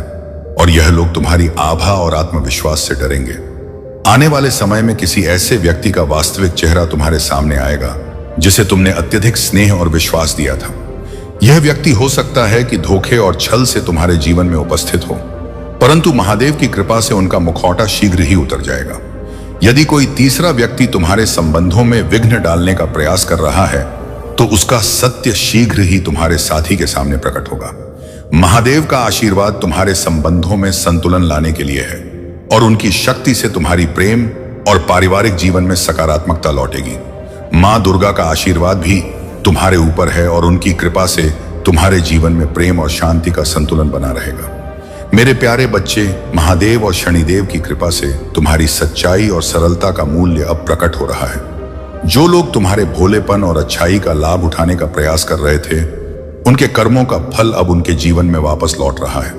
और यह लोग तुम्हारी आभा और आत्मविश्वास से डरेंगे। आने वाले समय में किसी ऐसे व्यक्ति का वास्तविक चेहरा तुम्हारे सामने आएगा जिसे तुमने अत्यधिक स्नेह और विश्वास दिया था। यह व्यक्ति हो सकता है कि धोखे और छल से तुम्हारे जीवन में उपस्थित हो, परंतु महादेव की कृपा से उनका मुखौटा शीघ्र ही उतर जाएगा। यदि कोई तीसरा व्यक्ति तुम्हारे संबंधों में विघ्न डालने का प्रयास कर रहा है तो उसका सत्य शीघ्र ही तुम्हारे साथी के सामने प्रकट होगा। महादेव का आशीर्वाद तुम्हारे संबंधों में संतुलन लाने के लिए है और उनकी शक्ति से तुम्हारी प्रेम और पारिवारिक जीवन में सकारात्मकता लौटेगी। मां दुर्गा का आशीर्वाद भी तुम्हारे ऊपर है और उनकी कृपा से तुम्हारे जीवन में प्रेम और शांति का संतुलन बना रहेगा। मेरे प्यारे बच्चे, महादेव और शनिदेव की कृपा से तुम्हारी सच्चाई और सरलता का मूल्य अब प्रकट हो रहा है। जो लोग तुम्हारे भोलेपन और अच्छाई का लाभ उठाने का प्रयास कर रहे थे, उनके कर्मों का फल अब उनके जीवन में वापस लौट रहा है।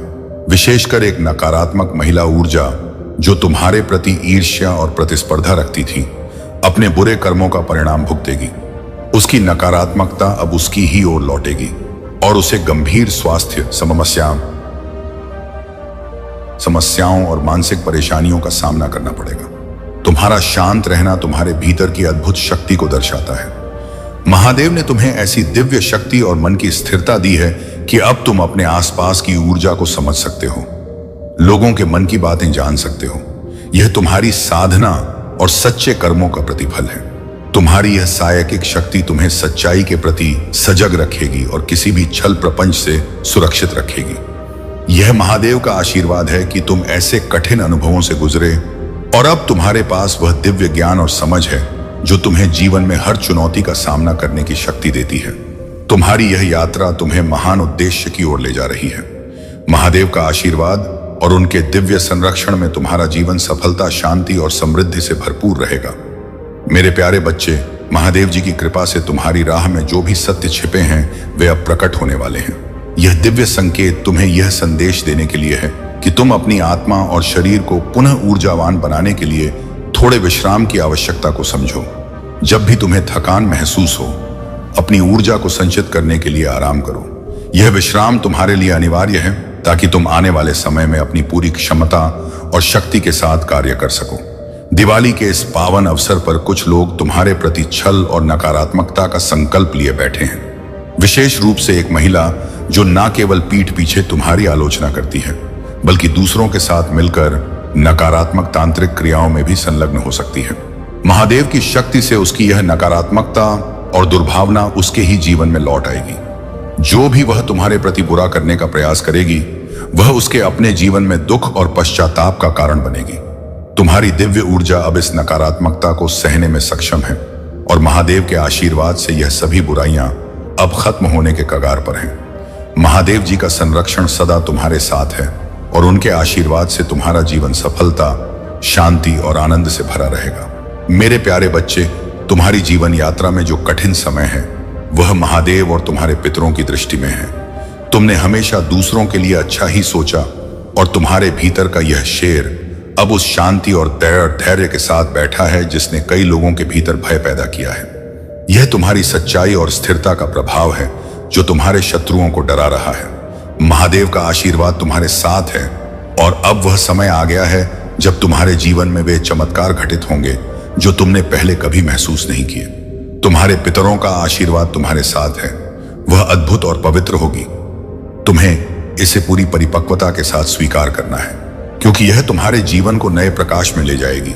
विशेषकर एक नकारात्मक महिला ऊर्जा जो तुम्हारे प्रति ईर्ष्या और प्रतिस्पर्धा रखती थी, अपने बुरे कर्मों का परिणाम भुगतेगी। उसकी नकारात्मकता अब उसकी ही ओर लौटेगी और उसे गंभीर स्वास्थ्य समस्याओं और मानसिक परेशानियों का सामना करना पड़ेगा। तुम्हारा शांत रहना तुम्हारे भीतर की अद्भुत शक्ति को दर्शाता है। महादेव ने तुम्हें ऐसी दिव्य शक्ति और मन की स्थिरता दी है कि अब तुम अपने आसपास की ऊर्जा को समझ सकते हो, लोगों के मन की बातें जान सकते हो। यह तुम्हारी साधना और सच्चे कर्मों का प्रतिफल है। तुम्हारी यह सायकिक शक्ति तुम्हें सच्चाई के प्रति सजग रखेगी और किसी भी छल प्रपंच से सुरक्षित रखेगी। यह महादेव का आशीर्वाद है कि तुम ऐसे कठिन अनुभवों से गुजरे और अब तुम्हारे पास वह दिव्य ज्ञान और समझ है जो तुम्हें जीवन में हर चुनौती का सामना करने की शक्ति देती है। तुम्हारी यह यात्रा तुम्हें महान उद्देश्य की ओर ले जा रही है। महादेव का आशीर्वाद और उनके दिव्य संरक्षण में तुम्हारा जीवन सफलता, शांति और समृद्धि से भरपूर रहेगा। मेरे प्यारे बच्चे, महादेव जी की कृपा से तुम्हारी राह में जो भी सत्य छिपे हैं वे अब प्रकट होने वाले हैं। यह दिव्य संकेत तुम्हें यह संदेश देने के लिए है कि तुम अपनी आत्मा और शरीर को पुनः ऊर्जावान बनाने के लिए थोड़े विश्राम की आवश्यकता को समझो। जब भी तुम्हें थकान महसूस हो, अपनी ऊर्जा को संचित करने के लिए आराम करो। यह विश्राम तुम्हारे लिए अनिवार्य है ताकि तुम आने वाले समय में अपनी पूरी क्षमता और शक्ति के साथ कार्य कर सको। दिवाली के इस पावन अवसर पर कुछ लोग तुम्हारे प्रति छल और नकारात्मकता का संकल्प लिए बैठे हैं। विशेष रूप से एक महिला जो न केवल पीठ पीछे तुम्हारी आलोचना करती है बल्कि दूसरों के साथ मिलकर नकारात्मक तांत्रिक क्रियाओं में भी संलग्न हो सकती है। महादेव की शक्ति से उसकी यह नकारात्मकता और दुर्भावना उसके ही जीवन में लौट आएगी। जो भी वह तुम्हारे प्रति बुरा करने का प्रयास करेगी, वह उसके अपने जीवन में दुख और पश्चाताप का कारण बनेगी। तुम्हारी दिव्य ऊर्जा अब इस नकारात्मकता को सहने में सक्षम है और महादेव के आशीर्वाद से यह सभी बुराइयां अब खत्म होने के कगार पर हैं। महादेव जी का संरक्षण सदा तुम्हारे साथ है और उनके आशीर्वाद से तुम्हारा जीवन सफलता, शांति और आनंद से भरा रहेगा। मेरे प्यारे बच्चे, तुम्हारी जीवन यात्रा में जो कठिन समय है वह महादेव और तुम्हारे पितरों की दृष्टि में है। तुमने हमेशा दूसरों के लिए अच्छा ही सोचा और तुम्हारे भीतर का यह शेर अब उस शांति और धैर्य के साथ बैठा है जिसने कई लोगों के भीतर भय पैदा किया है। यह तुम्हारी सच्चाई और स्थिरता का प्रभाव है जो तुम्हारे शत्रुओं को डरा रहा है। महादेव का आशीर्वाद तुम्हारे साथ है और अब वह समय आ गया है जब तुम्हारे जीवन में वे चमत्कार घटित होंगे जो तुमने पहले कभी महसूस नहीं किए। तुम्हारे पितरों का आशीर्वाद तुम्हारे साथ है, वह अद्भुत और पवित्र होगी। तुम्हें इसे पूरी परिपक्वता के साथ स्वीकार करना है क्योंकि यह तुम्हारे जीवन को नए प्रकाश में ले जाएगी।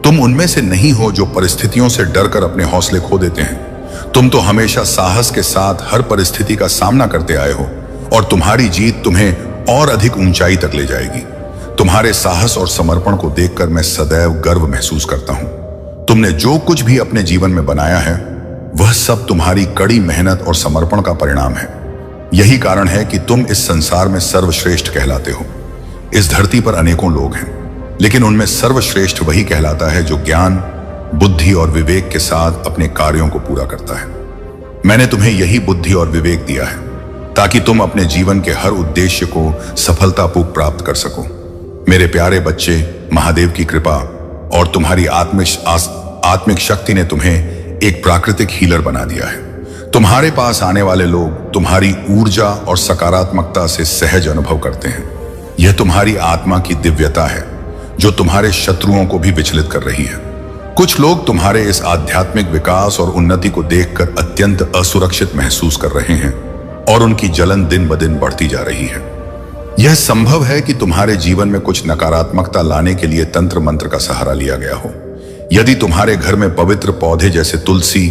तुम उनमें से नहीं हो जो परिस्थितियों से डरकर अपने हौसले खो देते हैं। तुम तो हमेशा साहस के साथ हर परिस्थिति का सामना करते आए हो और तुम्हारी जीत तुम्हें और अधिक ऊंचाई तक ले जाएगी। तुम्हारे साहस और समर्पण को देखकर मैं सदैव गर्व महसूस करता हूं। तुमने जो कुछ भी अपने जीवन में बनाया है वह सब तुम्हारी कड़ी मेहनत और समर्पण का परिणाम है। यही कारण है कि तुम इस संसार में सर्वश्रेष्ठ कहलाते हो। इस धरती पर अनेकों लोग हैं, लेकिन उनमें सर्वश्रेष्ठ वही कहलाता है जो ज्ञान, बुद्धि और विवेक के साथ अपने कार्यों को पूरा करता है। मैंने तुम्हें यही बुद्धि और विवेक दिया है ताकि तुम अपने जीवन के हर उद्देश्य को सफलतापूर्वक प्राप्त कर सको। मेरे प्यारे बच्चे, महादेव की कृपा और तुम्हारी आत्मिक शक्ति ने तुम्हें एक प्राकृतिक हीलर बना दिया है। तुम्हारे पास आने वाले लोग तुम्हारी ऊर्जा और सकारात्मकता से सहज अनुभव करते हैं। यह तुम्हारी आत्मा की दिव्यता है जो तुम्हारे शत्रुओं को भी विचलित कर रही है। कुछ लोग तुम्हारे इस आध्यात्मिक विकास और उन्नति को देखकर अत्यंत असुरक्षित महसूस कर रहे हैं और उनकी जलन दिन ब दिन बढ़ती जा रही है। यह संभव है कि तुम्हारे जीवन में कुछ नकारात्मकता लाने के लिए तंत्र मंत्र का सहारा लिया गया हो। यदि तुम्हारे घर में पवित्र पौधे जैसे तुलसी,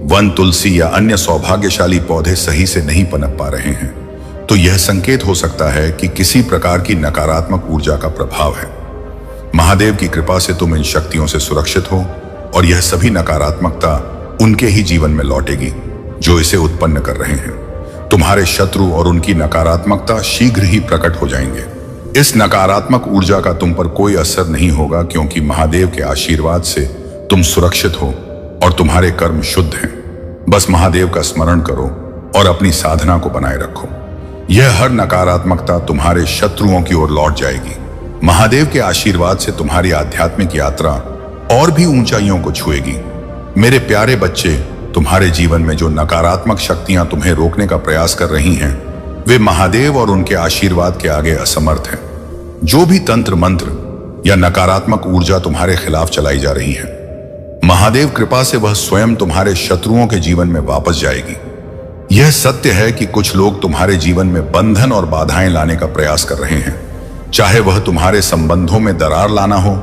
वन तुलसी या अन्य सौभाग्यशाली पौधे सही से नहीं पनप पा रहे हैं तो यह संकेत हो सकता है कि किसी प्रकार की नकारात्मक ऊर्जा का प्रभाव है। महादेव की कृपा से तुम इन शक्तियों से सुरक्षित हो और यह सभी नकारात्मकता उनके ही जीवन में लौटेगी जो इसे उत्पन्न कर रहे हैं। तुम्हारे शत्रु और उनकी नकारात्मकता शीघ्र ही प्रकट हो जाएंगे। इस नकारात्मक ऊर्जा का तुम पर कोई असर नहीं होगा क्योंकि महादेव के आशीर्वाद से तुम सुरक्षित हो और तुम्हारे कर्म शुद्ध हैं। बस महादेव का स्मरण करो और अपनी साधना को बनाए रखो। यह हर नकारात्मकता तुम्हारे शत्रुओं की ओर लौट जाएगी। महादेव के आशीर्वाद से तुम्हारी आध्यात्मिक यात्रा और भी ऊंचाइयों को छुएगी। मेरे प्यारे बच्चे, तुम्हारे जीवन में जो नकारात्मक शक्तियां तुम्हें रोकने का प्रयास कर रही हैं वे महादेव और उनके आशीर्वाद के आगे असमर्थ हैं। जो भी तंत्र मंत्र या नकारात्मक ऊर्जा तुम्हारे खिलाफ चलाई जा रही है, महादेव कृपा से वह स्वयं तुम्हारे शत्रुओं के जीवन में वापस जाएगी। यह सत्य है कि कुछ लोग तुम्हारे जीवन में बंधन और बाधाएं लाने का प्रयास कर रहे हैं, चाहे वह तुम्हारे संबंधों में दरार लाना हो,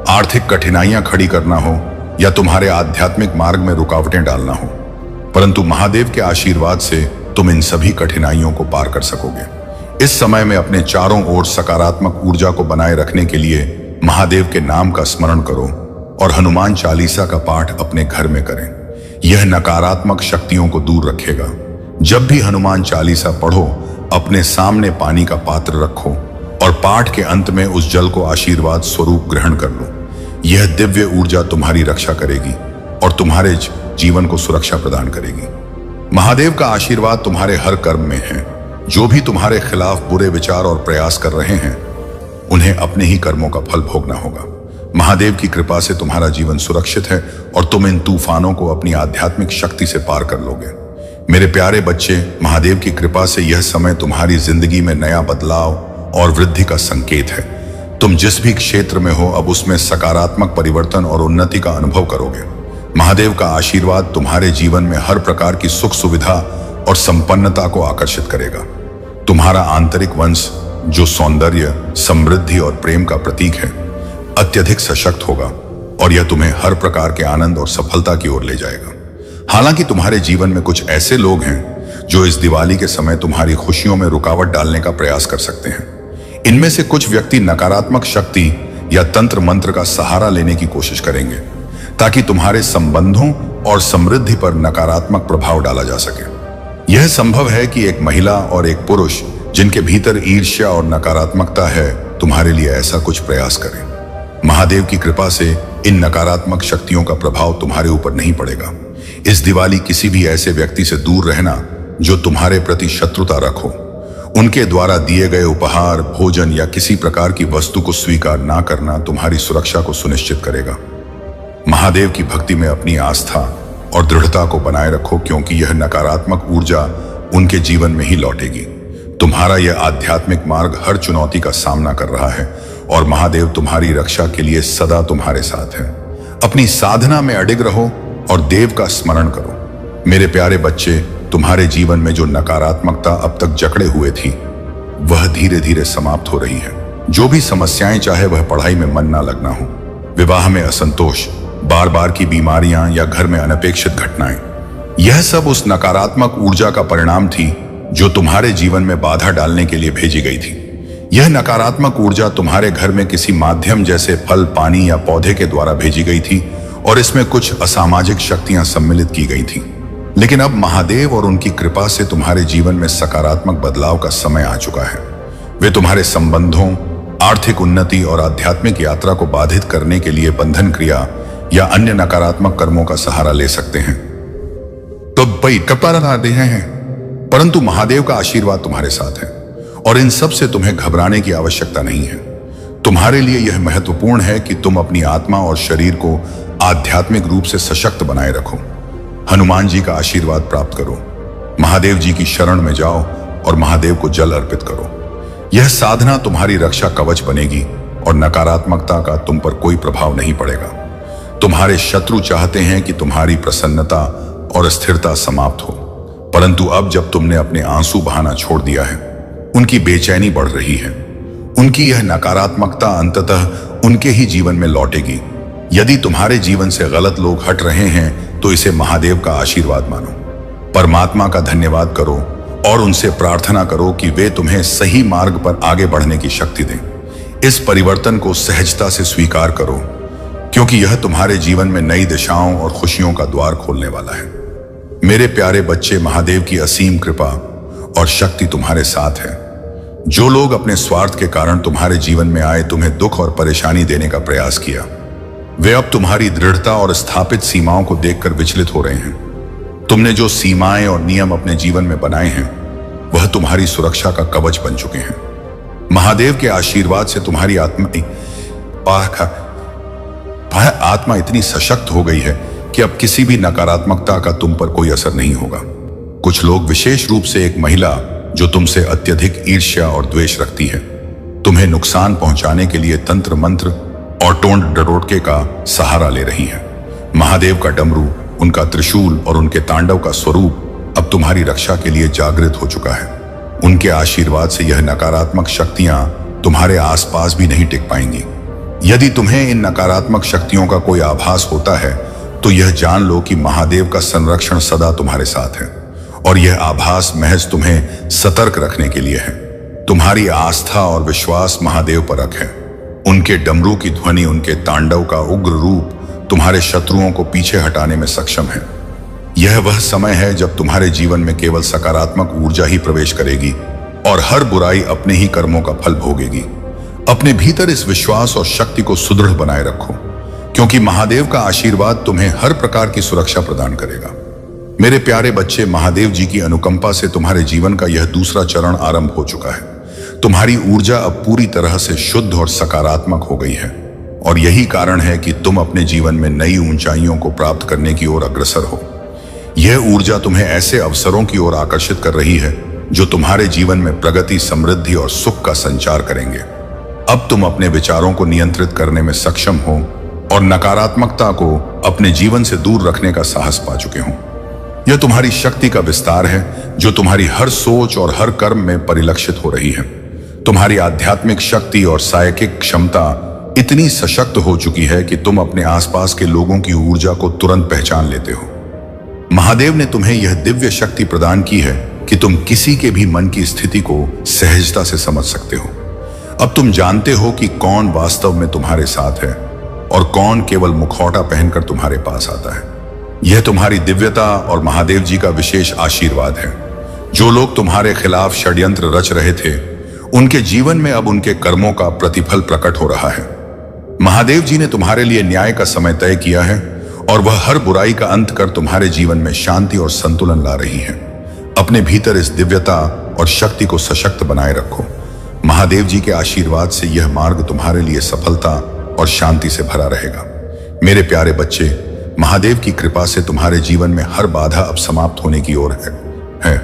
आर्थिक कठिनाइयां खड़ी करना हो या तुम्हारे आध्यात्मिक मार्ग में रुकावटें डालना हो। परंतु महादेव के आशीर्वाद से तुम इन सभी कठिनाइयों को पार कर सकोगे। इस समय में अपने चारों ओर सकारात्मक ऊर्जा को बनाए रखने के लिए महादेव के नाम का स्मरण करो और हनुमान चालीसा का पाठ अपने घर में करें। यह नकारात्मक शक्तियों को दूर रखेगा। जब भी हनुमान चालीसा पढ़ो, अपने सामने पानी का पात्र रखो और पाठ के अंत में उस जल को आशीर्वाद स्वरूप ग्रहण कर लो। यह दिव्य ऊर्जा तुम्हारी रक्षा करेगी और तुम्हारे जीवन को सुरक्षा प्रदान करेगी। महादेव का आशीर्वाद तुम्हारे हर कर्म में है। जो भी तुम्हारे खिलाफ बुरे विचार और प्रयास कर रहे हैं उन्हें अपने ही कर्मों का फल भोगना होगा। महादेव की कृपा से तुम्हारा जीवन सुरक्षित है और तुम इन तूफानों को अपनी आध्यात्मिक शक्ति से पार कर लोगे। मेरे प्यारे बच्चे, महादेव की कृपा से यह समय तुम्हारी जिंदगी में नया बदलाव और वृद्धि का संकेत है। तुम जिस भी क्षेत्र में हो अब उसमें सकारात्मक परिवर्तन और उन्नति का अनुभव करोगे। महादेव का आशीर्वाद तुम्हारे जीवन में हर प्रकार की सुख सुविधा और संपन्नता को आकर्षित करेगा। तुम्हारा आंतरिक वंश जो सौंदर्य, समृद्धि और प्रेम का प्रतीक है, अत्यधिक सशक्त होगा और यह तुम्हें हर प्रकार के आनंद और सफलता की ओर ले जाएगा। हालांकि तुम्हारे जीवन में कुछ ऐसे लोग हैं जो इस दिवाली के समय तुम्हारी खुशियों में रुकावट डालने का प्रयास कर सकते हैं। इनमें से कुछ व्यक्ति नकारात्मक शक्ति या तंत्र मंत्र का सहारा लेने की कोशिश करेंगे ताकि तुम्हारे संबंधों और समृद्धि पर नकारात्मक प्रभाव डाला जा सके। यह संभव है कि एक महिला और एक पुरुष जिनके भीतर ईर्ष्या और नकारात्मकता है तुम्हारे लिए ऐसा कुछ प्रयास करें। महादेव की कृपा से इन नकारात्मक शक्तियों का प्रभाव तुम्हारे ऊपर नहीं पड़ेगा। इस दिवाली किसी भी ऐसे व्यक्ति से दूर रहना जो तुम्हारे प्रति शत्रुता रखो। उनके द्वारा दिए गए उपहार, भोजन या किसी प्रकार की वस्तु को स्वीकार ना करना तुम्हारी सुरक्षा को सुनिश्चित करेगा। महादेव की भक्ति में अपनी आस्था और दृढ़ता को बनाए रखो, क्योंकि यह नकारात्मक ऊर्जा उनके जीवन में ही लौटेगी। तुम्हारा यह आध्यात्मिक मार्ग हर चुनौती का सामना कर रहा है और महादेव तुम्हारी रक्षा के लिए सदा तुम्हारे साथ है। अपनी साधना में अडिग रहो और देव का स्मरण करो। मेरे प्यारे बच्चे, तुम्हारे जीवन में जो नकारात्मकता अब तक जकड़े हुए थी वह धीरे धीरे समाप्त हो रही है। जो भी समस्याएं, चाहे वह पढ़ाई में मन ना लगना हो, विवाह में असंतोष, बार बार की बीमारियां या घर में अनपेक्षित घटनाएं, यह सब उस नकारात्मक ऊर्जा का परिणाम थी जो तुम्हारे जीवन में बाधा डालने के लिए भेजी गई थी। यह नकारात्मक ऊर्जा तुम्हारे घर में किसी माध्यम जैसे फल, पानी या पौधे के द्वारा भेजी गई थी और इसमें कुछ असामाजिक शक्तियां सम्मिलित की गई थी। लेकिन अब महादेव और उनकी कृपा से तुम्हारे जीवन में सकारात्मक बदलाव का समय आ चुका है। वे तुम्हारे संबंधों, आर्थिक उन्नति और आध्यात्मिक यात्रा को बाधित करने के लिए बंधन क्रिया या अन्य नकारात्मक कर्मों का सहारा ले सकते हैं। तो भाई कपारा दे हैं, परंतु महादेव का आशीर्वाद तुम्हारे साथ है और इन सब से तुम्हें घबराने की आवश्यकता नहीं है। तुम्हारे लिए यह महत्वपूर्ण है कि तुम अपनी आत्मा और शरीर को आध्यात्मिक रूप से सशक्त बनाए रखो। हनुमान जी का आशीर्वाद प्राप्त करो, महादेव जी की शरण में जाओ और महादेव को जल अर्पित करो। यह साधना तुम्हारी रक्षा कवच बनेगी और नकारात्मकता का तुम पर कोई प्रभाव नहीं पड़ेगा। तुम्हारे शत्रु चाहते हैं कि तुम्हारी प्रसन्नता और स्थिरता समाप्त हो, परंतु अब जब तुमने अपने आंसू बहाना छोड़ दिया है, उनकी बेचैनी बढ़ रही है। उनकी यह नकारात्मकता अंततः उनके ही जीवन में लौटेगी। यदि तुम्हारे जीवन से गलत लोग हट रहे हैं तो इसे महादेव का आशीर्वाद मानो। परमात्मा का धन्यवाद करो और उनसे प्रार्थना करो कि वे तुम्हें सही मार्ग पर आगे बढ़ने की शक्ति दें। इस परिवर्तन को सहजता से स्वीकार करो, क्योंकि यह तुम्हारे जीवन में नई दिशाओं और खुशियों का द्वार खोलने वाला है। मेरे प्यारे बच्चे, महादेव की असीम कृपा और शक्ति तुम्हारे साथ है। जो लोग अपने स्वार्थ के कारण तुम्हारे जीवन में आए, तुम्हें दुख और परेशानी देने का प्रयास किया, वे अब तुम्हारी दृढ़ता और स्थापित सीमाओं को देखकर विचलित हो रहे हैं। तुमने जो सीमाएं और नियम अपने जीवन में बनाए हैं वह तुम्हारी सुरक्षा का कवच बन चुके हैं। महादेव के आशीर्वाद से तुम्हारी आत्मा इतनी सशक्त हो गई है कि अब किसी भी नकारात्मकता का तुम पर कोई असर नहीं होगा। कुछ लोग, विशेष रूप से एक महिला जो तुमसे अत्यधिक ईर्ष्या और द्वेष रखती है, तुम्हें नुकसान पहुंचाने के लिए तंत्र मंत्र और टोंड डरोटके का सहारा ले रही है। महादेव का डमरू, उनका त्रिशूल और उनके तांडव का स्वरूप अब तुम्हारी रक्षा के लिए जागृत हो चुका है। उनके आशीर्वाद से यह नकारात्मक शक्तियां तुम्हारे आसपास भी नहीं टिक पाएंगी। यदि तुम्हें इन नकारात्मक शक्तियों का कोई आभास होता है तो यह जान लो कि महादेव का संरक्षण सदा तुम्हारे साथ है और यह आभास महज तुम्हें सतर्क रखने के लिए है। तुम्हारी आस्था और विश्वास महादेव पर रख है। उनके डमरू की ध्वनि, उनके तांडव का उग्र रूप तुम्हारे शत्रुओं को पीछे हटाने में सक्षम है। यह वह समय है जब तुम्हारे जीवन में केवल सकारात्मक ऊर्जा ही प्रवेश करेगी और हर बुराई अपने ही कर्मों का फल भोगेगी। अपने भीतर इस विश्वास और शक्ति को सुदृढ़ बनाए रखो, क्योंकि महादेव का आशीर्वाद तुम्हें हर प्रकार की सुरक्षा प्रदान करेगा। मेरे प्यारे बच्चे, महादेव जी की अनुकंपा से तुम्हारे जीवन का यह दूसरा चरण आरंभ हो चुका है। तुम्हारी ऊर्जा अब पूरी तरह से शुद्ध और सकारात्मक हो गई है और यही कारण है कि तुम अपने जीवन में नई ऊंचाइयों को प्राप्त करने की ओर अग्रसर हो। यह ऊर्जा तुम्हें ऐसे अवसरों की ओर आकर्षित कर रही है जो तुम्हारे जीवन में प्रगति, समृद्धि और सुख का संचार करेंगे। अब तुम अपने विचारों को नियंत्रित करने में सक्षम हो और नकारात्मकता को अपने जीवन से दूर रखने का साहस पा चुके हो। यह तुम्हारी शक्ति का विस्तार है जो तुम्हारी हर सोच और हर कर्म में परिलक्षित हो रही है। तुम्हारी आध्यात्मिक शक्ति और साइकिक क्षमता इतनी सशक्त हो चुकी है कि तुम अपने आसपास के लोगों की ऊर्जा को तुरंत पहचान लेते हो। महादेव ने तुम्हें यह दिव्य शक्ति प्रदान की है कि तुम किसी के भी मन की स्थिति को सहजता से समझ सकते हो। अब तुम जानते हो कि कौन वास्तव में तुम्हारे साथ है और कौन केवल मुखौटा पहनकर तुम्हारे पास आता है। यह तुम्हारी दिव्यता और महादेव जी का विशेष आशीर्वाद है। जो लोग तुम्हारे खिलाफ षड्यंत्र रच रहे थे, उनके जीवन में अब उनके कर्मों का प्रतिफल प्रकट हो रहा है। महादेव जी ने तुम्हारे लिए न्याय का समय तय किया है और वह हर बुराई का अंत कर तुम्हारे जीवन में शांति और संतुलन ला रही है। अपने भीतर इस दिव्यता और शक्ति को सशक्त बनाए रखो। महादेव जी के आशीर्वाद से यह मार्ग तुम्हारे लिए सफलता और शांति से भरा रहेगा। मेरे प्यारे बच्चे, महादेव की कृपा से तुम्हारे जीवन में हर बाधा अब समाप्त होने की ओर है।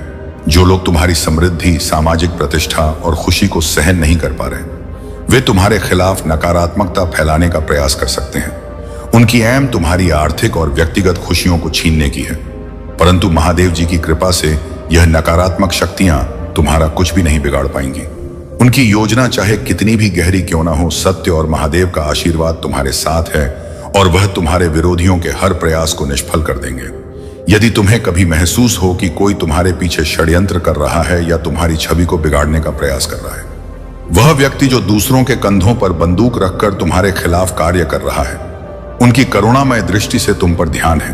जो लोग तुम्हारी समृद्धि, सामाजिक प्रतिष्ठा और खुशी को सहन नहीं कर पा रहे, वे तुम्हारे खिलाफ नकारात्मकता फैलाने का प्रयास कर सकते हैं। उनकी ऐम तुम्हारी आर्थिक और व्यक्तिगत खुशियों को छीनने की है, परंतु महादेव जी की कृपा से यह नकारात्मक शक्तियां तुम्हारा कुछ भी नहीं बिगाड़ पाएंगी। उनकी योजना चाहे कितनी भी गहरी क्यों ना हो, सत्य और महादेव का आशीर्वाद तुम्हारे साथ है और वह तुम्हारे विरोधियों के हर प्रयास को निष्फल कर देंगे। यदि तुम्हें कभी महसूस हो कि कोई तुम्हारे पीछे षड्यंत्र कर रहा है या तुम्हारी छवि को बिगाड़ने का प्रयास कर रहा है, वह व्यक्ति जो दूसरों के कंधों पर बंदूक रखकर तुम्हारे खिलाफ कार्य कर रहा है, उनकी करुणामय दृष्टि से तुम पर ध्यान है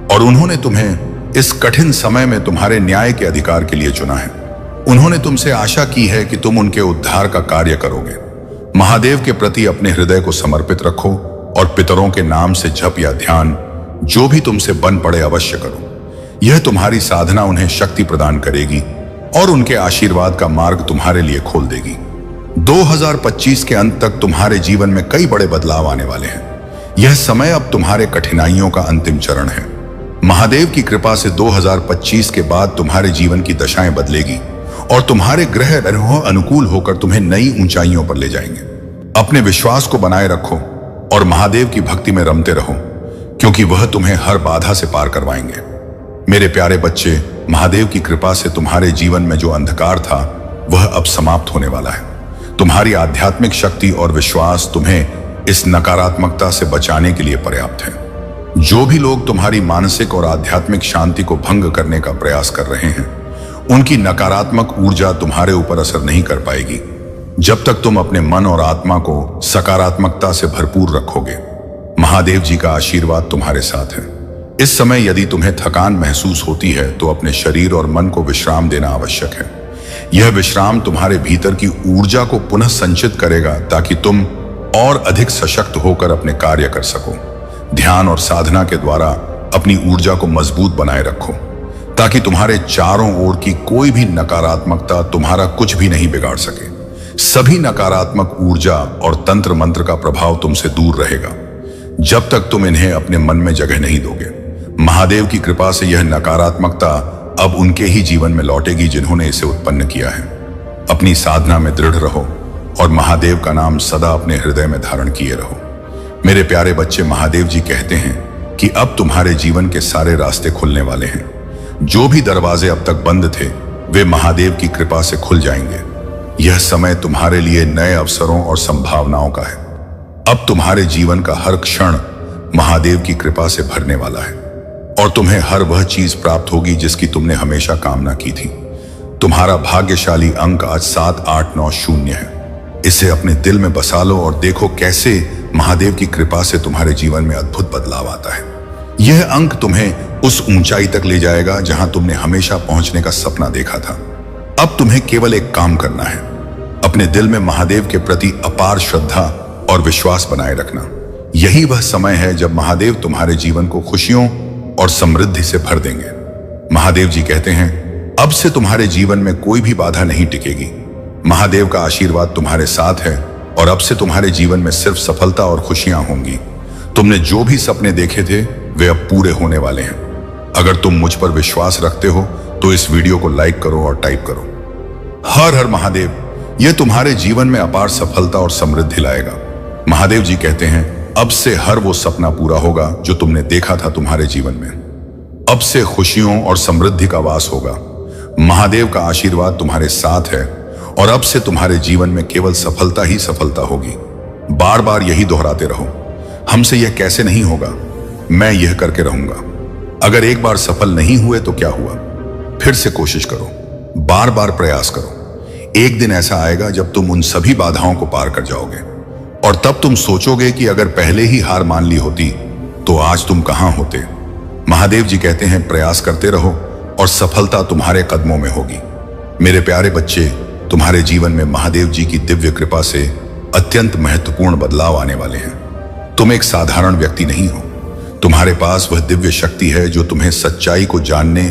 और उन्होंने तुम्हें इस कठिन समय में तुम्हारे न्याय के अधिकार के लिए चुना है। उन्होंने तुमसे आशा की है कि तुम उनके उद्धार का कार्य करोगे। महादेव के प्रति अपने हृदय को समर्पित रखो और पितरों के नाम से जप या ध्यान जो भी तुमसे बन पड़े अवश्य करो। यह तुम्हारी साधना उन्हें शक्ति प्रदान करेगी और उनके आशीर्वाद का मार्ग तुम्हारे लिए खोल देगी। 2025 के अंत तक तुम्हारे जीवन में कई बड़े बदलाव आने वाले हैं। यह समय अब तुम्हारे कठिनाइयों का अंतिम चरण है। महादेव की कृपा से 2025 के बाद तुम्हारे जीवन की दशाएं बदलेगी और तुम्हारे ग्रह अनुकूल होकर तुम्हें नई ऊंचाइयों पर ले जाएंगे। अपने विश्वास को बनाए रखो और महादेव की भक्ति में रमते रहो, क्योंकि वह तुम्हें हर बाधा से पार करवाएंगे। मेरे प्यारे बच्चे, महादेव की कृपा से तुम्हारे जीवन में जो अंधकार था वह अब समाप्त होने वाला है। तुम्हारी आध्यात्मिक शक्ति और विश्वास तुम्हें इस नकारात्मकता से बचाने के लिए पर्याप्त है। जो भी लोग तुम्हारी मानसिक और आध्यात्मिक शांति को भंग करने का प्रयास कर रहे हैं, उनकी नकारात्मक ऊर्जा तुम्हारे ऊपर असर नहीं कर पाएगी जब तक तुम अपने मन और आत्मा को सकारात्मकता से भरपूर रखोगे। महादेव जी का आशीर्वाद तुम्हारे साथ है। इस समय यदि तुम्हें थकान महसूस होती है तो अपने शरीर और मन को विश्राम देना आवश्यक है। यह विश्राम तुम्हारे भीतर की ऊर्जा को पुनः संचित करेगा ताकि तुम और अधिक सशक्त होकर अपने कार्य कर सको। ध्यान और साधना के द्वारा अपनी ऊर्जा को मजबूत बनाए रखो ताकि तुम्हारे चारों ओर की कोई भी नकारात्मकता तुम्हारा कुछ भी नहीं बिगाड़ सके। सभी नकारात्मक ऊर्जा और तंत्र मंत्र का प्रभाव तुमसे दूर रहेगा जब तक तुम इन्हें अपने मन में जगह नहीं दोगे। महादेव की कृपा से यह नकारात्मकता अब उनके ही जीवन में लौटेगी जिन्होंने इसे उत्पन्न किया है। अपनी साधना में दृढ़ रहो और महादेव का नाम सदा अपने हृदय में धारण किए रहो। मेरे प्यारे बच्चे, महादेव जी कहते हैं कि अब तुम्हारे जीवन के सारे रास्ते खुलने वाले हैं। जो भी दरवाजे अब तक बंद थे वे महादेव की कृपा से खुल जाएंगे। यह समय तुम्हारे लिए नए अवसरों और संभावनाओं का है। अब तुम्हारे जीवन का हर क्षण महादेव की कृपा से भरने वाला है और तुम्हें हर वह चीज प्राप्त होगी जिसकी तुमने हमेशा कामना की थी। तुम्हारा भाग्यशाली अंक आज 7890 है। इसे अपने दिल में बसा लो और देखो कैसे महादेव की कृपा से तुम्हारे जीवन में अद्भुत बदलाव आता है। यह अंक तुम्हें उस ऊंचाई तक ले जाएगा जहां तुमने हमेशा पहुंचने का सपना देखा था। अब तुम्हें केवल एक काम करना है, अपने दिल में महादेव के प्रति अपार श्रद्धा और विश्वास बनाए रखना। यही वह समय है जब महादेव तुम्हारे जीवन को खुशियों और समृद्धि से भर देंगे। महादेव जी कहते हैं, अब से तुम्हारे जीवन में कोई भी बाधा नहीं टिकेगी। महादेव का आशीर्वाद तुम्हारे साथ है और अब से तुम्हारे जीवन में सिर्फ सफलता और खुशियां होंगी। तुमने जो भी सपने देखे थे वे अब पूरे होने वाले हैं। अगर तुम मुझ पर विश्वास रखते हो तो इस वीडियो को लाइक करो और टाइप करो, हर हर महादेव। यह तुम्हारे जीवन में अपार सफलता और समृद्धि लाएगा। महादेव जी कहते हैं, अब से हर वो सपना पूरा होगा जो तुमने देखा था तुम्हारे जीवन में। अब से खुशियों और समृद्धि का वास होगा। महादेव का आशीर्वाद तुम्हारे साथ है और अब से तुम्हारे जीवन में केवल सफलता ही सफलता होगी। बार बार यही दोहराते रहो, हमसे यह कैसे नहीं होगा, मैं यह करके रहूंगा। अगर एक बार सफल नहीं हुए तो क्या हुआ, फिर से कोशिश करो, बार बार प्रयास करो। एक दिन ऐसा आएगा जब तुम उन सभी बाधाओं को पार कर जाओगे और तब तुम सोचोगे कि अगर पहले ही हार मान ली होती तो आज तुम कहां होते। महादेव जी कहते हैं, प्रयास करते रहो और सफलता तुम्हारे कदमों में होगी। मेरे प्यारे बच्चे, तुम्हारे जीवन में महादेव जी की दिव्य कृपा से अत्यंत महत्वपूर्ण बदलाव आने वाले हैं। तुम एक साधारण व्यक्ति नहीं हो। तुम्हारे पास वह दिव्य शक्ति है जो तुम्हें सच्चाई को जानने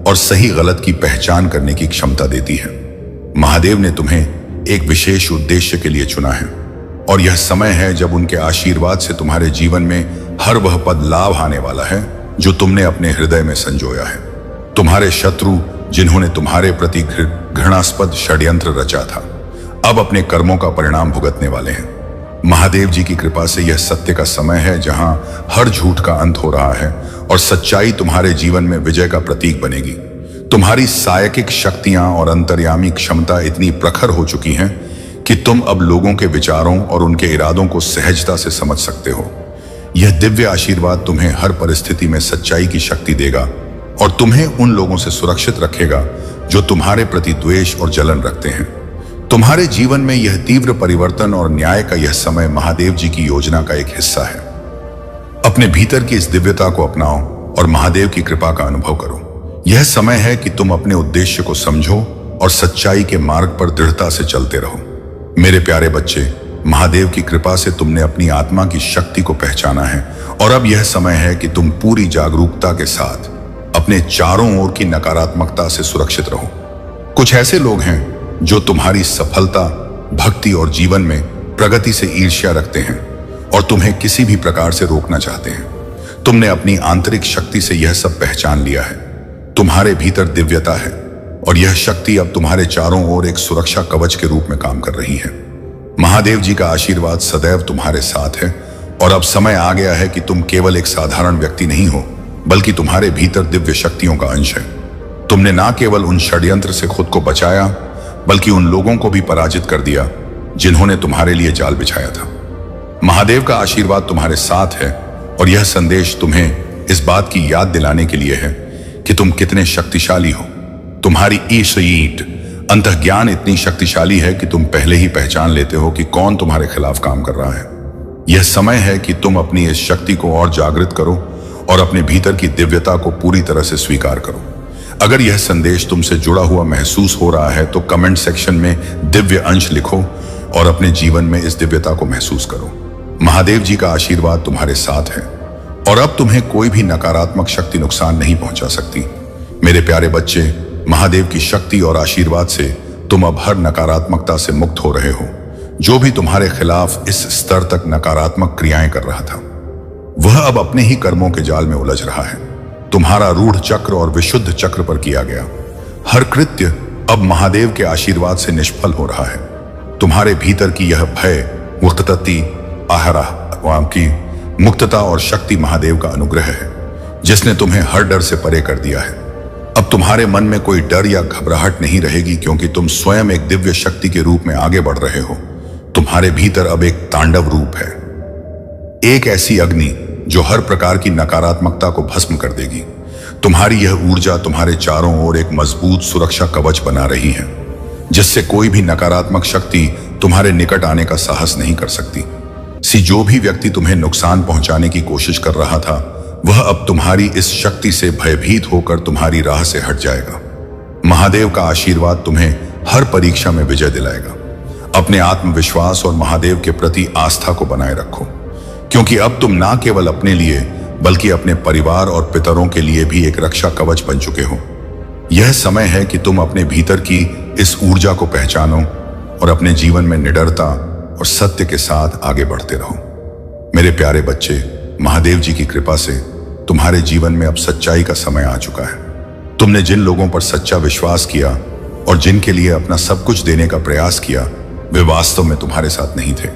और सही गलत की पहचान करने की क्षमता देती है। महादेव ने तुम्हें एक विशेष उद्देश्य के लिए चुना है और यह समय है जब उनके आशीर्वाद से तुम्हारे जीवन में हर वह पद लाभ आने वाला है जो तुमने अपने हृदय में संजोया है। तुम्हारे शत्रु जिन्होंने तुम्हारे प्रति घृणास्पद षड्यंत्र रचा था, अब अपने कर्मों का परिणाम भुगतने वाले हैं। महादेव जी की कृपा से यह सत्य का समय है जहां हर झूठ का अंत हो रहा है और सच्चाई तुम्हारे जीवन में विजय का प्रतीक बनेगी। तुम्हारी सायकिक शक्तियां और अंतर्यामी क्षमता इतनी प्रखर हो चुकी हैं कि तुम अब लोगों के विचारों और उनके इरादों को सहजता से समझ सकते हो। यह दिव्य आशीर्वाद तुम्हें हर परिस्थिति में सच्चाई की शक्ति देगा और तुम्हें उन लोगों से सुरक्षित रखेगा जो तुम्हारे प्रति द्वेष और जलन रखते हैं। तुम्हारे जीवन में यह तीव्र परिवर्तन और न्याय का यह समय महादेव जी की योजना का एक हिस्सा है। अपने भीतर की इस दिव्यता को अपनाओ और महादेव की कृपा का अनुभव करो। यह समय है कि तुम अपने उद्देश्य को समझो और सच्चाई के मार्ग पर दृढ़ता से चलते रहो। मेरे प्यारे बच्चे, महादेव की कृपा से तुमने अपनी आत्मा की शक्ति को पहचाना है और अब यह समय है कि तुम पूरी जागरूकता के साथ अपने चारों ओर की नकारात्मकता से सुरक्षित रहो। कुछ ऐसे लोग हैं जो तुम्हारी सफलता, भक्ति और जीवन में प्रगति से ईर्ष्या रखते हैं और तुम्हें किसी भी प्रकार से रोकना चाहते हैं। तुमने अपनी आंतरिक शक्ति से यह सब पहचान लिया है। तुम्हारे भीतर दिव्यता है और यह शक्ति अब तुम्हारे चारों ओर एक सुरक्षा कवच के रूप में काम कर रही है। महादेव जी का आशीर्वाद सदैव तुम्हारे साथ है और अब समय आ गया है कि तुम केवल एक साधारण व्यक्ति नहीं हो, बल्कि तुम्हारे भीतर दिव्य शक्तियों का अंश है। तुमने ना केवल उन षड्यंत्र से खुद को बचाया, बल्कि उन लोगों को भी पराजित कर दिया जिन्होंने तुम्हारे लिए जाल बिछाया था। महादेव का आशीर्वाद तुम्हारे साथ है और यह संदेश तुम्हें इस बात की याद दिलाने के लिए है कि तुम कितने शक्तिशाली हो। तुम्हारी ईट अंतःज्ञान इतनी शक्तिशाली है कि तुम पहले ही पहचान लेते हो कि कौन तुम्हारे खिलाफ काम कर रहा है। यह समय है कि तुम अपनी इस शक्ति को और जागृत करो और अपने भीतर की दिव्यता को पूरी तरह से स्वीकार करो। अगर यह संदेश तुमसे जुड़ा हुआ महसूस हो रहा है तो कमेंट सेक्शन में दिव्य अंश लिखो और अपने जीवन में इस दिव्यता को महसूस करो। महादेव जी का आशीर्वाद तुम्हारे साथ है और अब तुम्हें कोई भी नकारात्मक शक्ति नुकसान नहीं पहुंचा सकती। मेरे प्यारे बच्चे, महादेव की शक्ति और आशीर्वाद से तुम अब हर नकारात्मकता से मुक्त हो रहे हो। जो भी तुम्हारे खिलाफ इस स्तर तक नकारात्मक क्रियाएं कर रहा था, वह अब अपने ही कर्मों के जाल में उलझ रहा है। तुम्हारा रूढ़ चक्र और विशुद्ध चक्र पर किया गया हर कृत्य अब महादेव के आशीर्वाद से निष्फल हो रहा है। तुम्हारे भीतर की यह भय, मुक्तति, आहरा की मुक्तता और शक्ति महादेव का अनुग्रह है, जिसने तुम्हें हर डर से परे कर दिया है। अब तुम्हारे मन में कोई डर या घबराहट नहीं रहेगी, क्योंकि तुम स्वयं एक दिव्य शक्ति के रूप में आगे बढ़ रहे हो। तुम्हारे भीतर अब एक तांडव रूप है, एक ऐसी अग्नि जो हर प्रकार की नकारात्मकता को भस्म कर देगी। तुम्हारी यह ऊर्जा तुम्हारे चारों ओर एक मजबूत सुरक्षा कवच बना रही है, जिससे कोई भी नकारात्मक शक्ति तुम्हारे निकट आने का साहस नहीं कर सकती। जो भी व्यक्ति तुम्हें नुकसान पहुंचाने की कोशिश कर रहा था, वह अब तुम्हारी इस शक्ति से भयभीत होकर तुम्हारी राह से हट जाएगा। महादेव का आशीर्वाद तुम्हें हर परीक्षा में विजय दिलाएगा। अपने आत्मविश्वास और महादेव के प्रति आस्था को बनाए रखो, क्योंकि अब तुम ना केवल अपने लिए बल्कि अपने परिवार और पितरों के लिए भी एक रक्षा कवच बन चुके हो। यह समय है कि तुम अपने भीतर की इस ऊर्जा को पहचानो और अपने जीवन में निडरता और सत्य के साथ आगे बढ़ते रहो। मेरे प्यारे बच्चे, महादेव जी की कृपा से तुम्हारे जीवन में अब सच्चाई का समय आ चुका है। तुमने जिन लोगों पर सच्चा विश्वास किया और जिनके लिए अपना सब कुछ देने का प्रयास किया, वे वास्तव में तुम्हारे साथ नहीं थे।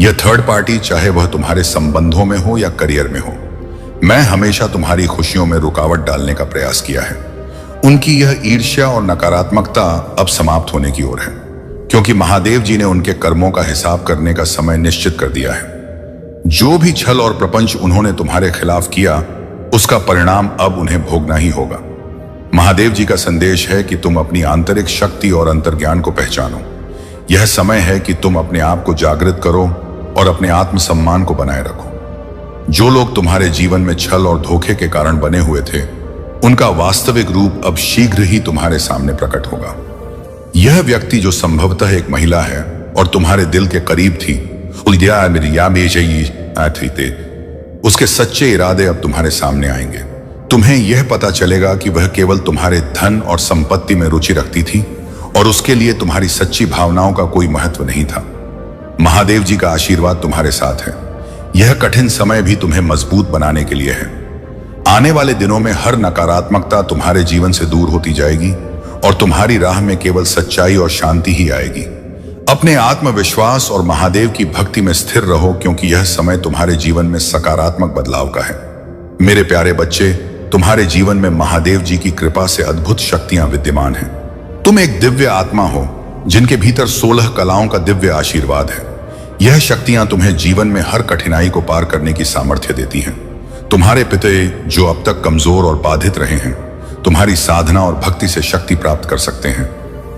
यह थर्ड पार्टी, चाहे वह तुम्हारे संबंधों में हो या करियर में हो, मैं हमेशा तुम्हारी खुशियों में रुकावट डालने का प्रयास किया है। उनकी यह ईर्ष्या और नकारात्मकता अब समाप्त होने की ओर है, क्योंकि महादेव जी ने उनके कर्मों का हिसाब करने का समय निश्चित कर दिया है। जो भी छल और प्रपंच उन्होंने तुम्हारे खिलाफ किया, उसका परिणाम अब उन्हें भोगना ही होगा। महादेव जी का संदेश है कि तुम अपनी आंतरिक शक्ति और अंतर्ज्ञान को पहचानो। यह समय है कि तुम अपने आप को जागृत करो और अपने आत्मसम्मान को बनाए रखो। जो लोग तुम्हारे जीवन में छल और धोखे के कारण बने हुए थे, उनका वास्तविक रूप अब शीघ्र ही तुम्हारे सामने प्रकट होगा। यह व्यक्ति जो संभवतः एक महिला है और तुम्हारे दिल के करीब थी, उसके सच्चे इरादे अब तुम्हारे सामने आएंगे। तुम्हें यह पता चलेगा कि वह केवल तुम्हारे धन और संपत्ति में रुचि रखती थी और उसके लिए तुम्हारी सच्ची भावनाओं का कोई महत्व नहीं था। महादेव जी का आशीर्वाद तुम्हारे साथ है। यह कठिन समय भी तुम्हें मजबूत बनाने के लिए है। आने वाले दिनों में हर नकारात्मकता तुम्हारे जीवन से दूर होती जाएगी और तुम्हारी राह में केवल सच्चाई और शांति ही आएगी। अपने आत्मविश्वास और महादेव की भक्ति में स्थिर रहो, क्योंकि यह समय तुम्हारे जीवन में सकारात्मक बदलाव का है। मेरे प्यारे बच्चे, तुम्हारे जीवन में महादेव जी की कृपा से अद्भुत शक्तियां विद्यमान हैं। तुम एक दिव्य आत्मा हो जिनके भीतर 16 कलाओं का दिव्य आशीर्वाद है। यह शक्तियां तुम्हें जीवन में हर कठिनाई को पार करने की सामर्थ्य देती हैं। तुम्हारे पिता जो अब तक कमजोर और बाधित रहे हैं, तुम्हारी साधना और भक्ति से शक्ति प्राप्त कर सकते हैं।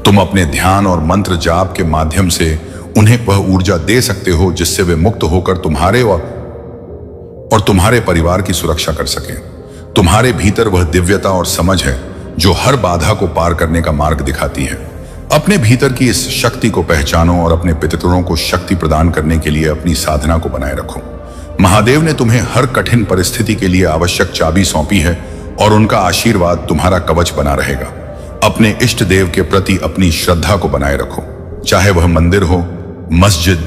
तुम अपने ध्यान और मंत्र जाप के माध्यम से उन्हें वह ऊर्जा दे सकते हो जिससे वे मुक्त होकर तुम्हारे और तुम्हारे परिवार की सुरक्षा कर सकें। तुम्हारे भीतर वह दिव्यता और समझ है जो हर बाधा को पार करने का मार्ग दिखाती है। अपने भीतर की इस शक्ति को पहचानो और अपने पितरों को शक्ति प्रदान करने के लिए अपनी साधना को बनाए रखो। महादेव ने तुम्हें हर कठिन परिस्थिति के लिए आवश्यक चाबी सौंपी है और उनका आशीर्वाद तुम्हारा कवच बना रहेगा। अपने इष्ट देव के प्रति अपनी श्रद्धा को बनाए रखो, चाहे वह मंदिर हो, मस्जिद,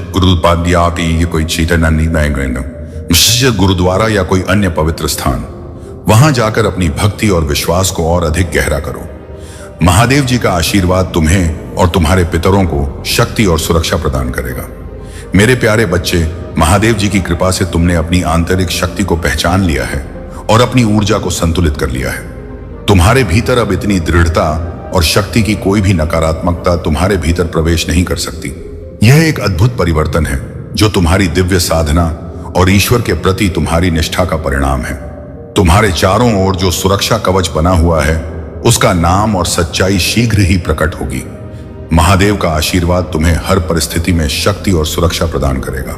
गुरुद्वारा या कोई अन्य पवित्र स्थान। वहां जाकर अपनी भक्ति और विश्वास को और अधिक गहरा करो। महादेव जी का आशीर्वाद तुम्हें और तुम्हारे पितरों को शक्ति और सुरक्षा प्रदान करेगा। मेरे प्यारे बच्चे, महादेव जी की कृपा से तुमने अपनी आंतरिक शक्ति को पहचान लिया है और अपनी ऊर्जा को संतुलित कर लिया है। तुम्हारे भीतर अब इतनी दृढ़ता और शक्ति की कोई भी नकारात्मकता तुम्हारे भीतर प्रवेश नहीं कर सकती। यह एक अद्भुत परिवर्तन है जो तुम्हारी दिव्य साधना और ईश्वर के प्रति तुम्हारी निष्ठा का परिणाम है। तुम्हारे चारों ओर जो सुरक्षा कवच बना हुआ है, उसका नाम और सच्चाई शीघ्र ही प्रकट होगी। महादेव का आशीर्वाद तुम्हें हर परिस्थिति में शक्ति और सुरक्षा प्रदान करेगा।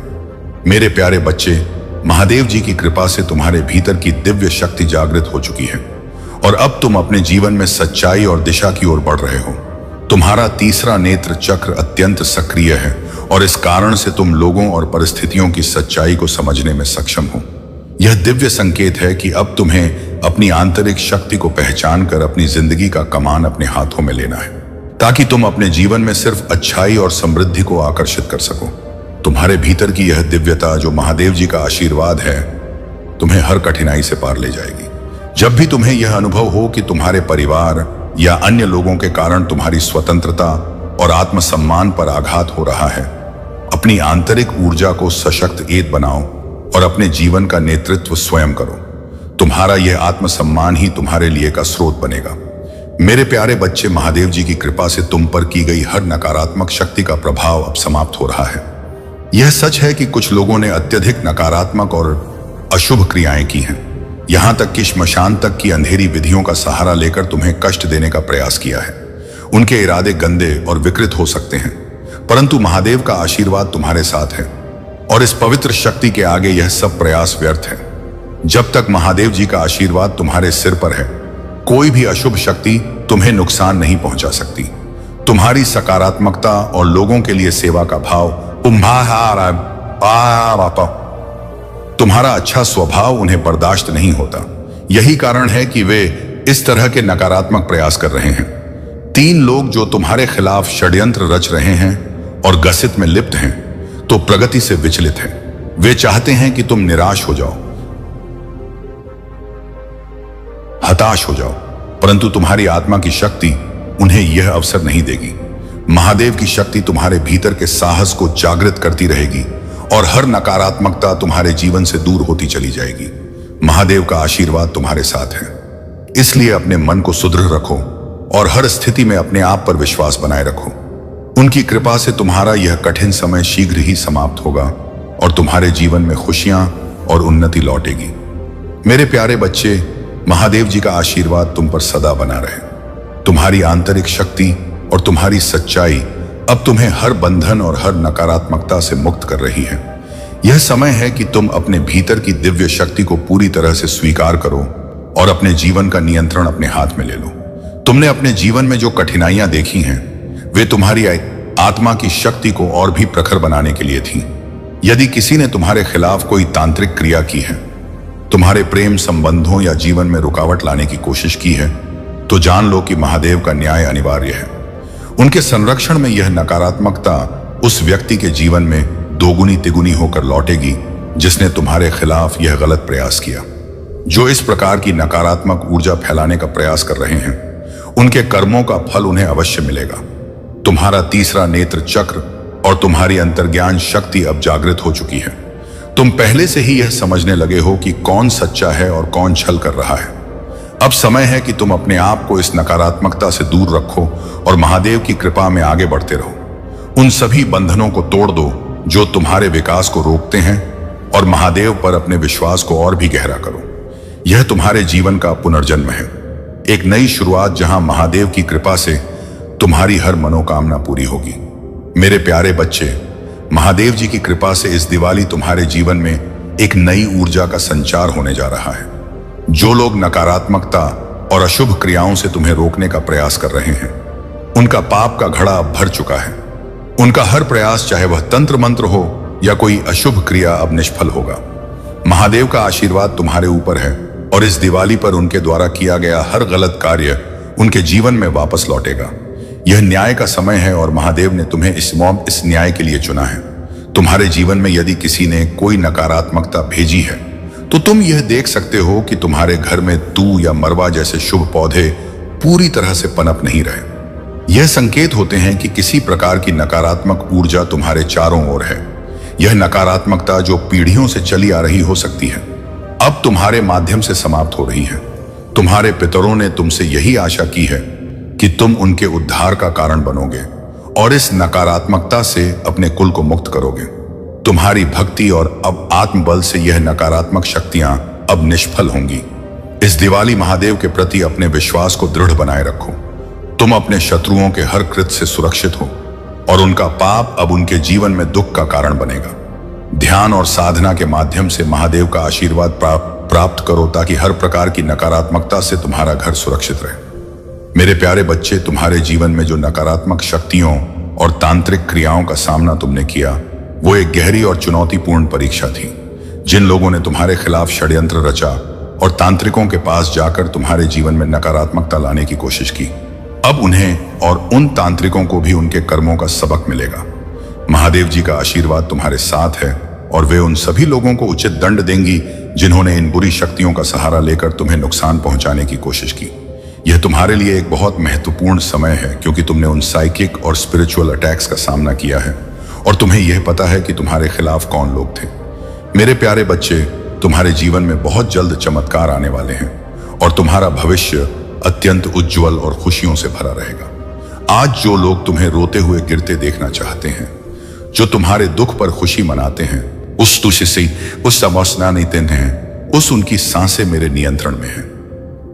मेरे प्यारे बच्चे, महादेव जी की कृपा से तुम्हारे भीतर की दिव्य शक्ति जागृत हो चुकी है और अब तुम अपने जीवन में सच्चाई और दिशा की ओर बढ़ रहे हो। तुम्हारा तीसरा नेत्र चक्र अत्यंत सक्रिय है और इस कारण से तुम लोगों और परिस्थितियों की सच्चाई को समझने में सक्षम हो। यह दिव्य संकेत है कि अब तुम्हें अपनी आंतरिक शक्ति को पहचान कर अपनी जिंदगी का कमान अपने हाथों में लेना है, ताकि तुम अपने जीवन में सिर्फ अच्छाई और समृद्धि को आकर्षित कर सको। तुम्हारे भीतर की यह दिव्यता जो महादेव जी का आशीर्वाद है, तुम्हें हर कठिनाई से पार ले जाएगी। जब भी तुम्हें यह अनुभव हो कि तुम्हारे परिवार या अन्य लोगों के कारण तुम्हारी स्वतंत्रता और आत्मसम्मान पर आघात हो रहा है, अपनी आंतरिक ऊर्जा को सशक्त एत बनाओ और अपने जीवन का नेतृत्व स्वयं करो। तुम्हारा यह आत्मसम्मान ही तुम्हारे लिए का स्रोत बनेगा। मेरे प्यारे बच्चे, महादेव जी की कृपा से तुम पर की गई हर नकारात्मक शक्ति का प्रभाव अब समाप्त हो रहा है। यह सच है कि कुछ लोगों ने अत्यधिक नकारात्मक और अशुभ क्रियाएं की हैं, यहां तक कि श्मशान तक की अंधेरी विधियों का सहारा लेकर तुम्हें कष्ट देने का प्रयास किया है। उनके इरादे गंदे और विकृत हो सकते हैं, परंतु महादेव का आशीर्वाद तुम्हारे साथ है और इस पवित्र शक्ति के आगे यह सब प्रयास व्यर्थ है। जब तक महादेव जी का आशीर्वाद तुम्हारे सिर पर है, कोई भी अशुभ शक्ति तुम्हें नुकसान नहीं पहुंचा सकती। तुम्हारी सकारात्मकता और लोगों के लिए सेवा का भाव, तुम्हारा अच्छा स्वभाव उन्हें बर्दाश्त नहीं होता। यही कारण है कि वे इस तरह के नकारात्मक प्रयास कर रहे हैं। 3 लोग जो तुम्हारे खिलाफ षड्यंत्र रच रहे हैं और गसित में लिप्त हैं, तो प्रगति से विचलित हैं। वे चाहते हैं कि तुम निराश हो जाओ, हताश हो जाओ, परंतु तुम्हारी आत्मा की शक्ति उन्हें यह अवसर नहीं देगी। महादेव की शक्ति तुम्हारे भीतर के साहस को जागृत करती रहेगी और हर नकारात्मकता तुम्हारे जीवन से दूर होती चली जाएगी। महादेव का आशीर्वाद तुम्हारे साथ है, इसलिए अपने मन को सुदृढ़ रखो और हर स्थिति में अपने आप पर विश्वास बनाए रखो। उनकी कृपा से तुम्हारा यह कठिन समय शीघ्र ही समाप्त होगा और तुम्हारे जीवन में खुशियां और उन्नति लौटेगी। मेरे प्यारे बच्चे, महादेव जी का आशीर्वाद तुम पर सदा बना रहे। तुम्हारी आंतरिक शक्ति और तुम्हारी सच्चाई अब तुम्हें हर बंधन और हर नकारात्मकता से मुक्त कर रही है। यह समय है कि तुम अपने भीतर की दिव्य शक्ति को पूरी तरह से स्वीकार करो और अपने जीवन का नियंत्रण अपने हाथ में ले लो। तुमने अपने जीवन में जो कठिनाइयां देखी हैं, वे तुम्हारी आत्मा की शक्ति को और भी प्रखर बनाने के लिए थी। यदि किसी ने तुम्हारे खिलाफ कोई तांत्रिक क्रिया की है, तुम्हारे प्रेम संबंधों या जीवन में रुकावट लाने की कोशिश की है, तो जान लो कि महादेव का न्याय अनिवार्य है। उनके संरक्षण में यह नकारात्मकता उस व्यक्ति के जीवन में दोगुनी तिगुनी होकर लौटेगी जिसने तुम्हारे खिलाफ यह गलत प्रयास किया। जो इस प्रकार की नकारात्मक ऊर्जा फैलाने का प्रयास कर रहे हैं, उनके कर्मों का फल उन्हें अवश्य मिलेगा। तुम्हारा तीसरा नेत्र चक्र और तुम्हारी अंतर्ज्ञान शक्ति अब जागृत हो चुकी है। तुम पहले से ही यह समझने लगे हो कि कौन सच्चा है और कौन छल कर रहा है। अब समय है कि तुम अपने आप को इस नकारात्मकता से दूर रखो और महादेव की कृपा में आगे बढ़ते रहो। उन सभी बंधनों को तोड़ दो जो तुम्हारे विकास को रोकते हैं और महादेव पर अपने विश्वास को और भी गहरा करो। यह तुम्हारे जीवन का पुनर्जन्म है, एक नई शुरुआत जहां महादेव की कृपा से तुम्हारी हर मनोकामना पूरी होगी। मेरे प्यारे बच्चे, महादेव जी की कृपा से इस दिवाली तुम्हारे जीवन में एक नई ऊर्जा का संचार होने जा रहा है। जो लोग नकारात्मकता और अशुभ क्रियाओं से तुम्हें रोकने का प्रयास कर रहे हैं, उनका पाप का घड़ा अब भर चुका है। उनका हर प्रयास, चाहे वह तंत्र मंत्र हो या कोई अशुभ क्रिया, अब निष्फल होगा। महादेव का आशीर्वाद तुम्हारे ऊपर है और इस दिवाली पर उनके द्वारा किया गया हर गलत कार्य उनके जीवन में वापस लौटेगा। यह न्याय का समय है और महादेव ने तुम्हें इस न्याय के लिए चुना है। तुम्हारे जीवन में यदि किसी ने कोई नकारात्मकता भेजी है तो तुम यह देख सकते हो कि तुम्हारे घर में तू या मरवा जैसे शुभ पौधे पूरी तरह से पनप नहीं रहे। यह संकेत होते हैं कि किसी प्रकार की नकारात्मक ऊर्जा तुम्हारे चारों ओर है। यह नकारात्मकता जो पीढ़ियों से चली आ रही हो सकती है, अब तुम्हारे माध्यम से समाप्त हो रही है। तुम्हारे पितरों ने तुमसे यही आशा की है कि तुम उनके उद्धार का कारण बनोगे और इस नकारात्मकता से अपने कुल को मुक्त करोगे। तुम्हारी भक्ति और अब आत्मबल से यह नकारात्मक शक्तियां अब निष्फल होंगी। इस दिवाली महादेव के प्रति अपने विश्वास को दृढ़ बनाए रखो। तुम अपने शत्रुओं के हर कृत्य से सुरक्षित हो और उनका पाप अब उनके जीवन में दुख का कारण बनेगा। ध्यान और साधना के माध्यम से महादेव का आशीर्वाद प्राप्त करो ताकि हर प्रकार की नकारात्मकता से तुम्हारा घर सुरक्षित रहे। मेरे प्यारे बच्चे, तुम्हारे जीवन में जो नकारात्मक शक्तियों और तांत्रिक क्रियाओं का सामना तुमने किया, वो एक गहरी और चुनौतीपूर्ण परीक्षा थी। जिन लोगों ने तुम्हारे खिलाफ षड्यंत्र रचा और तांत्रिकों के पास जाकर तुम्हारे जीवन में नकारात्मकता लाने की कोशिश की, अब उन्हें और उन तांत्रिकों को भी उनके कर्मों का सबक मिलेगा। महादेव जी का आशीर्वाद तुम्हारे साथ है और वे उन सभी लोगों को उचित दंड देंगी जिन्होंने इन बुरी शक्तियों का सहारा लेकर तुम्हें नुकसान पहुंचाने की कोशिश की। यह तुम्हारे लिए एक बहुत महत्वपूर्ण समय है क्योंकि तुमने उन साइकिक और स्पिरिचुअल अटैक्स का सामना किया है और तुम्हें यह पता है कि तुम्हारे खिलाफ कौन लोग थे। मेरे प्यारे बच्चे, तुम्हारे जीवन में बहुत जल्द चमत्कार आने वाले हैं और तुम्हारा भविष्य अत्यंत उज्जवल और खुशियों से भरा रहेगा। आज जो लोग तुम्हें रोते हुए गिरते देखना चाहते हैं, जो तुम्हारे दुख पर खुशी मनाते हैं, उस उनकी सांसें मेरे नियंत्रण में हैं।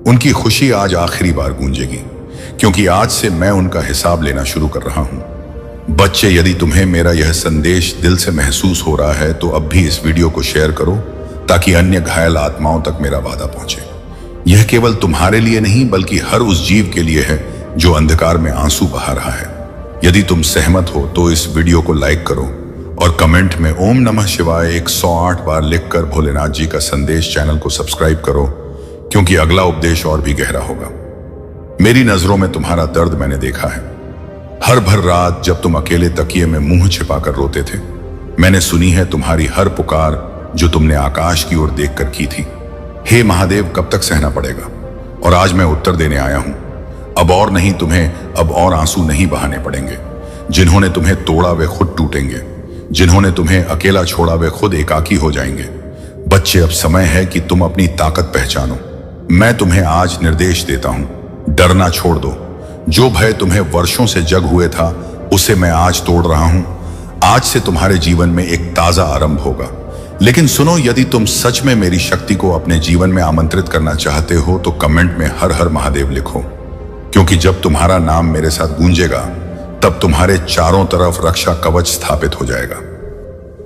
उनकी खुशी आज आखिरी बार गूंजेगी क्योंकि आज से मैं उनका हिसाब लेना शुरू कर रहा हूं। बच्चे, यदि तुम्हें मेरा यह संदेश दिल से महसूस हो रहा है तो अब भी इस वीडियो को शेयर करो ताकि अन्य घायल आत्माओं तक मेरा वादा पहुंचे। यह केवल तुम्हारे लिए नहीं बल्कि हर उस जीव के लिए है जो अंधकार में आंसू बहा रहा है। यदि तुम सहमत हो तो इस वीडियो को लाइक करो और कमेंट में ओम नमः शिवाय 108 बार लिखकर भोलेनाथ जी का संदेश चैनल को सब्सक्राइब करो क्योंकि अगला उपदेश और भी गहरा होगा। मेरी नजरों में तुम्हारा दर्द मैंने देखा है। हर भर रात जब तुम अकेले तकिए में मुंह छिपाकर रोते थे, मैंने सुनी है तुम्हारी हर पुकार जो तुमने आकाश की ओर देखकर की थी। हे महादेव, कब तक सहना पड़ेगा? और आज मैं उत्तर देने आया हूं। अब और नहीं, तुम्हें अब और आंसू नहीं बहाने पड़ेंगे। जिन्होंने तुम्हें तोड़ा वे खुद टूटेंगे, जिन्होंने तुम्हें अकेला छोड़ा वे खुद एकाकी हो जाएंगे। बच्चे, अब समय है कि तुम अपनी ताकत पहचानो। मैं तुम्हें आज निर्देश देता हूं, डरना छोड़ दो। जो भय तुम्हें वर्षों से जग हुए था उसे मैं आज तोड़ रहा हूं। आज से तुम्हारे जीवन में एक ताजा आरंभ होगा। लेकिन सुनो, यदि तुम सच में मेरी शक्ति को अपने जीवन में आमंत्रित करना चाहते हो तो कमेंट में हर हर महादेव लिखो, क्योंकि जब तुम्हारा नाम मेरे साथ गूंजेगा तब तुम्हारे चारों तरफ रक्षा कवच स्थापित हो जाएगा।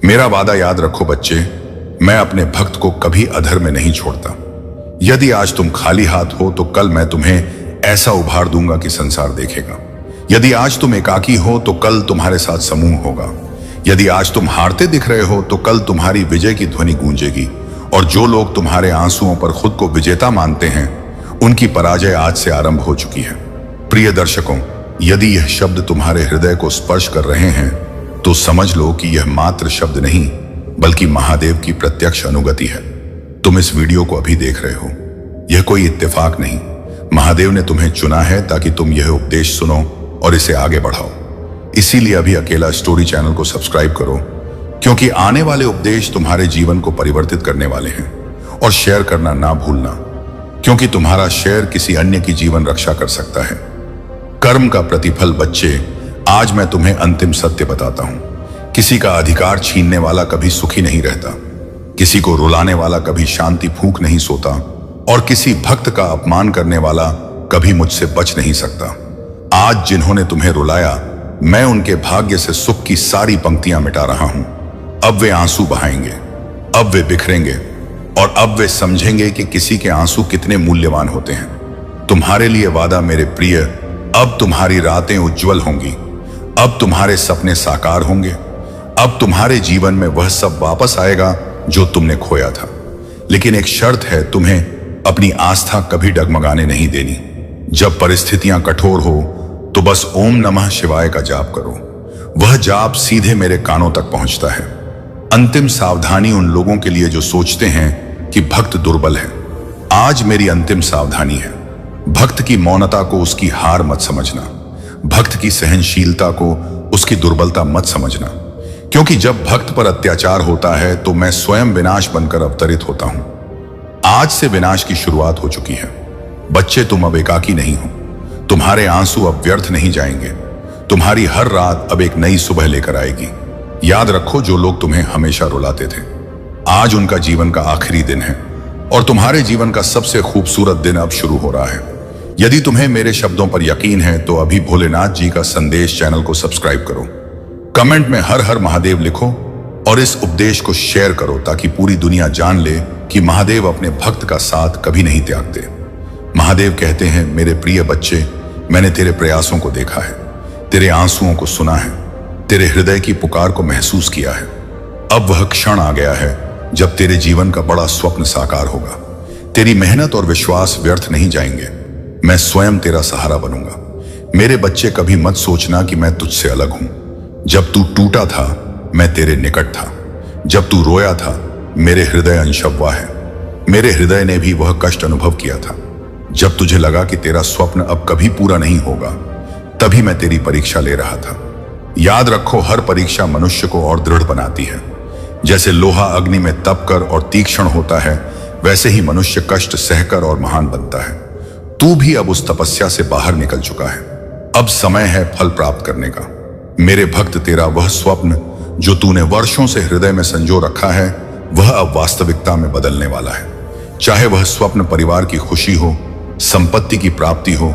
मेरा वादा याद रखो बच्चे, मैं अपने भक्त को कभी अधर में नहीं छोड़ता। यदि आज तुम खाली हाथ हो तो कल मैं तुम्हें ऐसा उभार दूंगा कि संसार देखेगा। यदि आज तुम एकाकी हो तो कल तुम्हारे साथ समूह होगा। यदि आज तुम हारते दिख रहे हो तो कल तुम्हारी विजय की ध्वनि गूंजेगी। और जो लोग तुम्हारे आंसुओं पर खुद को विजेता मानते हैं, उनकी पराजय आज से आरंभ हो चुकी है। प्रिय दर्शकों, यदि यह शब्द तुम्हारे हृदय को स्पर्श कर रहे हैं तो समझ लो कि यह मात्र शब्द नहीं बल्कि महादेव की प्रत्यक्ष अनुगति है। तुम इस वीडियो को अभी देख रहे हो, यह कोई इत्तेफाक नहीं। महादेव ने तुम्हें चुना है ताकि तुम यह उपदेश सुनो और इसे आगे बढ़ाओ। इसीलिए अभी अकेला स्टोरी चैनल को सब्सक्राइब करो, क्योंकि आने वाले उपदेश तुम्हारे जीवन को परिवर्तित करने वाले हैं। और शेयर करना ना भूलना, क्योंकि तुम्हारा शेयर किसी अन्य की जीवन रक्षा कर सकता है। कर्म का प्रतिफल बच्चे, आज मैं तुम्हें अंतिम सत्य बताता हूं। किसी का अधिकार छीनने वाला कभी सुखी नहीं रहता, किसी को रुलाने वाला कभी शांति फूंक नहीं सोता, और किसी भक्त का अपमान करने वाला कभी मुझसे बच नहीं सकता। आज जिन्होंने तुम्हें रुलाया, मैं उनके भाग्य से सुख की सारी पंक्तियां मिटा रहा हूं। अब वे आंसू बहाएंगे, अब वे बिखरेंगे, और अब वे समझेंगे कि किसी के आंसू कितने मूल्यवान होते हैं। तुम्हारे लिए वादा मेरे प्रिय, अब तुम्हारी रातें उज्जवल होंगी, अब तुम्हारे सपने साकार होंगे, अब तुम्हारे जीवन में वह सब वापस आएगा जो तुमने खोया था। लेकिन एक शर्त है, तुम्हें अपनी आस्था कभी डगमगाने नहीं देनी। जब परिस्थितियां कठोर हो तो बस ओम नमः शिवाय का जाप करो। वह जाप सीधे मेरे कानों तक पहुंचता है। अंतिम सावधानी उन लोगों के लिए जो सोचते हैं कि भक्त दुर्बल है। आज मेरी अंतिम सावधानी है, भक्त की मौनता को उसकी हार मत समझना, भक्त की सहनशीलता को उसकी दुर्बलता मत समझना। क्योंकि जब भक्त पर अत्याचार होता है तो मैं स्वयं विनाश बनकर अवतरित होता हूं। आज से विनाश की शुरुआत हो चुकी है। बच्चे, तुम अब एकाकी नहीं हो, तुम्हारे आंसू अब व्यर्थ नहीं जाएंगे। तुम्हारी हर रात अब एक नई सुबह लेकर आएगी। याद रखो, जो लोग तुम्हें हमेशा रुलाते थे, आज उनका जीवन का आखिरी दिन है, और तुम्हारे जीवन का सबसे खूबसूरत दिन अब शुरू हो रहा है। यदि तुम्हें मेरे शब्दों पर यकीन है तो अभी भोलेनाथ जी का संदेश चैनल को सब्सक्राइब करो, कमेंट में हर हर महादेव लिखो, और इस उपदेश को शेयर करो ताकि पूरी दुनिया जान ले कि महादेव अपने भक्त का साथ कभी नहीं त्यागते। महादेव कहते हैं, मेरे प्रिय बच्चे, मैंने तेरे प्रयासों को देखा है, तेरे आंसुओं को सुना है, तेरे हृदय की पुकार को महसूस किया है। अब वह क्षण आ गया है जब तेरे जीवन का बड़ा स्वप्न साकार होगा। तेरी मेहनत और विश्वास व्यर्थ नहीं जाएंगे। मैं स्वयं तेरा सहारा बनूंगा। मेरे बच्चे, कभी मत सोचना कि मैं तुझसे अलग हूं। जब तू टूटा था, मैं तेरे निकट था। जब तू रोया था, मेरे हृदय अंशव्वा है। मेरे हृदय ने भी वह कष्ट अनुभव किया था। जब तुझे लगा कि तेरा स्वप्न अब कभी पूरा नहीं होगा, तभी मैं तेरी परीक्षा ले रहा था। याद रखो, हर परीक्षा मनुष्य को और दृढ़ बनाती है। जैसे लोहा अग्नि में तपकर और तीक्ष्ण होता है, वैसे ही मनुष्य कष्ट सहकर और महान बनता है। तू भी अब उस तपस्या से बाहर निकल चुका है। अब समय है फल प्राप्त करने का। मेरे भक्त, तेरा वह स्वप्न जो तूने वर्षों से हृदय में संजो रखा है, वह अब वास्तविकता में बदलने वाला है। चाहे वह स्वप्न परिवार की खुशी हो, संपत्ति की प्राप्ति हो,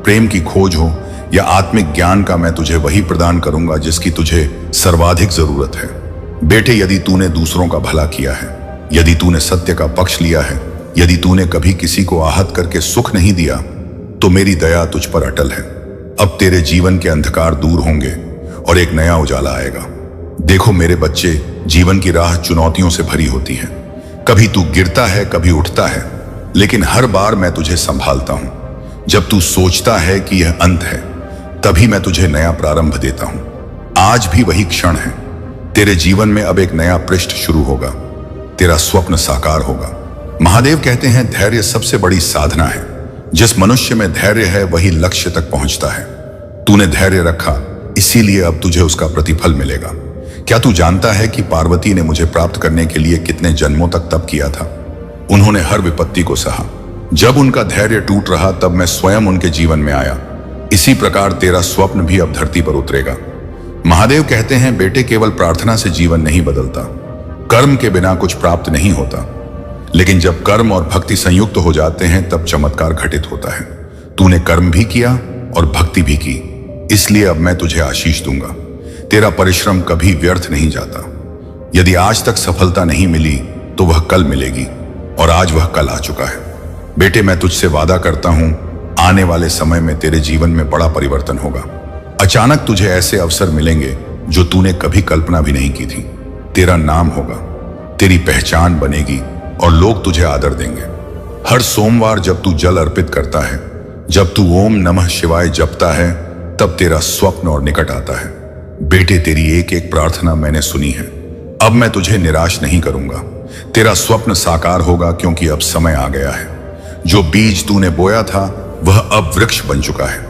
प्रेम की खोज हो, या आत्मिक ज्ञान का, मैं तुझे वही प्रदान करूंगा जिसकी तुझे सर्वाधिक जरूरत है। बेटे, यदि तूने दूसरों का भला किया है, यदि तूने सत्य का पक्ष लिया है, यदि तूने कभी किसी को आहत करके सुख नहीं दिया, तो मेरी दया तुझ पर अटल है। अब तेरे जीवन के अंधकार दूर होंगे और एक नया उजाला आएगा। देखो मेरे बच्चे, जीवन की राह चुनौतियों से भरी होती है। कभी तू गिरता है, कभी उठता है, लेकिन हर बार मैं तुझे संभालता हूं। जब तू सोचता है कि यह अंत है, तभी मैं तुझे नया प्रारंभ देता हूं। आज भी वही क्षण है। तेरे जीवन में अब एक नया पृष्ठ शुरू होगा। तेरा स्वप्न साकार होगा। महादेव कहते हैं, धैर्य सबसे बड़ी साधना है। जिस मनुष्य में धैर्य है, वही लक्ष्य तक पहुंचता है। तूने धैर्य रखा, इसीलिए अब तुझे उसका प्रतिफल मिलेगा। क्या तू जानता है कि पार्वती ने मुझे प्राप्त करने के लिए कितने जन्मों तक तप किया था? उन्होंने हर विपत्ति को सहा। जब उनका धैर्य टूट रहा, तब मैं स्वयं उनके जीवन में आया। इसी प्रकार तेरा स्वप्न भी अब धरती पर उतरेगा। महादेव कहते हैं, बेटे, केवल प्रार्थना से जीवन नहीं बदलता, कर्म के बिना कुछ प्राप्त नहीं होता। लेकिन जब कर्म और भक्ति संयुक्त हो जाते हैं, तब चमत्कार घटित होता है। तूने कर्म भी किया और भक्ति भी की, इसलिए अब मैं तुझे आशीष दूंगा। तेरा परिश्रम कभी व्यर्थ नहीं जाता। यदि आज तक सफलता नहीं मिली, तो वह कल मिलेगी, और आज वह कल आ चुका है। बेटे, मैं तुझसे वादा करता हूं, आने वाले समय में तेरे जीवन में बड़ा परिवर्तन होगा। अचानक तुझे ऐसे अवसर मिलेंगे जो तूने कभी कल्पना भी नहीं की थी। तेरा नाम होगा, तेरी पहचान बनेगी, और लोग तुझे आदर देंगे। हर सोमवार जब तू जल अर्पित करता है, जब तू ओम नमः शिवाय जपता है, तब तेरा स्वप्न और निकट आता है। बेटे, तेरी एक एक प्रार्थना मैंने सुनी है। अब मैं तुझे निराश नहीं करूंगा। तेरा स्वप्न साकार होगा, क्योंकि अब समय आ गया है। जो बीज तूने बोया था वह अब वृक्ष बन चुका है।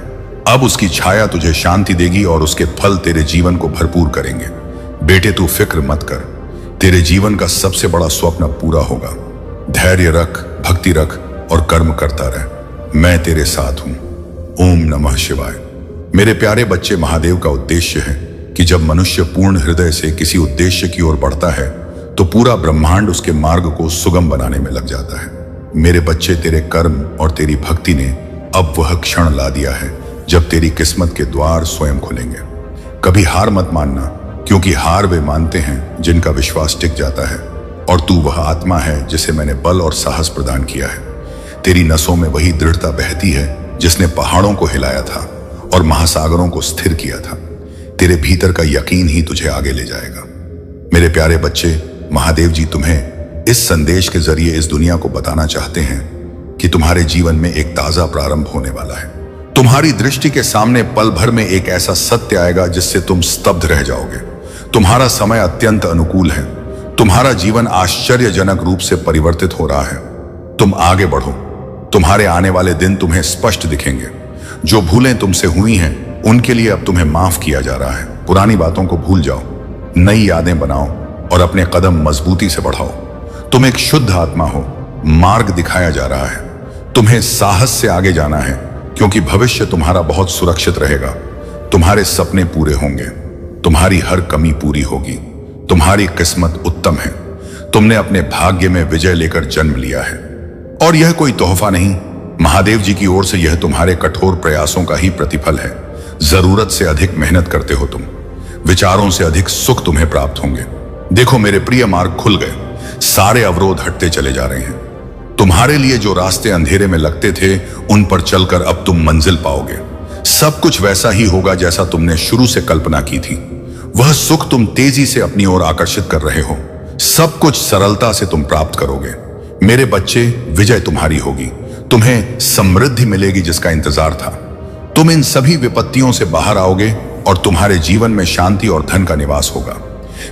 अब उसकी छाया तुझे शांति देगी और उसके फल तेरे जीवन को भरपूर करेंगे। बेटे, तू फिक्र मत कर। तेरे जीवन का सबसे बड़ा स्वप्न पूरा होगा। धैर्य रख, भक्ति रख और कर्म करता रह। मैं तेरे साथ हूं। ओम नमः शिवाय। मेरे प्यारे बच्चे, महादेव का उद्देश्य है कि जब मनुष्य पूर्ण हृदय से किसी उद्देश्य की ओर बढ़ता है तो पूरा ब्रह्मांड उसके मार्ग को सुगम बनाने में लग जाता है। मेरे बच्चे, तेरे कर्म और तेरी भक्ति ने अब वह क्षण ला दिया है जब तेरी किस्मत के द्वार स्वयं खुलेंगे। कभी हार मत मानना, क्योंकि हार वे मानते हैं जिनका विश्वास टिक जाता है, और तू वह आत्मा है जिसे मैंने बल और साहस प्रदान किया है। तेरी नसों में वही दृढ़ता बहती है जिसने पहाड़ों को हिलाया था और महासागरों को स्थिर किया था। तेरे भीतर का यकीन ही तुझे आगे ले जाएगा। मेरे प्यारे बच्चे, महादेव जी तुम्हें इस संदेश के जरिए इस दुनिया को बताना चाहते हैं कि तुम्हारे जीवन में एक ताजा प्रारंभ होने वाला है। तुम्हारी दृष्टि के सामने पल भर में एक ऐसा सत्य आएगा जिससे तुम स्तब्ध रह जाओगे। तुम्हारा समय अत्यंत अनुकूल है। तुम्हारा जीवन आश्चर्यजनक रूप से परिवर्तित हो रहा है। तुम आगे बढ़ो। तुम्हारे आने वाले दिन तुम्हें स्पष्ट दिखेंगे। जो भूलें तुमसे हुई हैं उनके लिए अब तुम्हें माफ किया जा रहा है। पुरानी बातों को भूल जाओ, नई यादें बनाओ और अपने कदम मजबूती से बढ़ाओ। तुम एक शुद्ध आत्मा हो। मार्ग दिखाया जा रहा है। तुम्हें साहस से आगे जाना है, क्योंकि भविष्य तुम्हारा बहुत सुरक्षित रहेगा। तुम्हारे सपने पूरे होंगे। तुम्हारी हर कमी पूरी होगी। तुम्हारी किस्मत उत्तम है। तुमने अपने भाग्य में विजय लेकर जन्म लिया है, और यह कोई तोहफा नहीं, महादेव जी की ओर से यह तुम्हारे कठोर प्रयासों का ही प्रतिफल है। जरूरत से अधिक मेहनत करते हो तुम। विचारों से अधिक सुख तुम्हें प्राप्त होंगे। देखो मेरे प्रिय, मार्ग खुल गए। सारे अवरोध हटते चले जा रहे हैं। तुम्हारे लिए जो रास्ते अंधेरे में लगते थे उन पर चलकर अब तुम मंजिल पाओगे। सब कुछ वैसा ही होगा जैसा तुमने शुरू से कल्पना की थी। वह सुख तुम तेजी से अपनी ओर आकर्षित कर रहे हो। सब कुछ सरलता से तुम प्राप्त करोगे। मेरे बच्चे, विजय तुम्हारी होगी। तुम्हें समृद्धि मिलेगी जिसका इंतजार था। तुम इन सभी विपत्तियों से बाहर आओगे और तुम्हारे जीवन में शांति और धन का निवास होगा।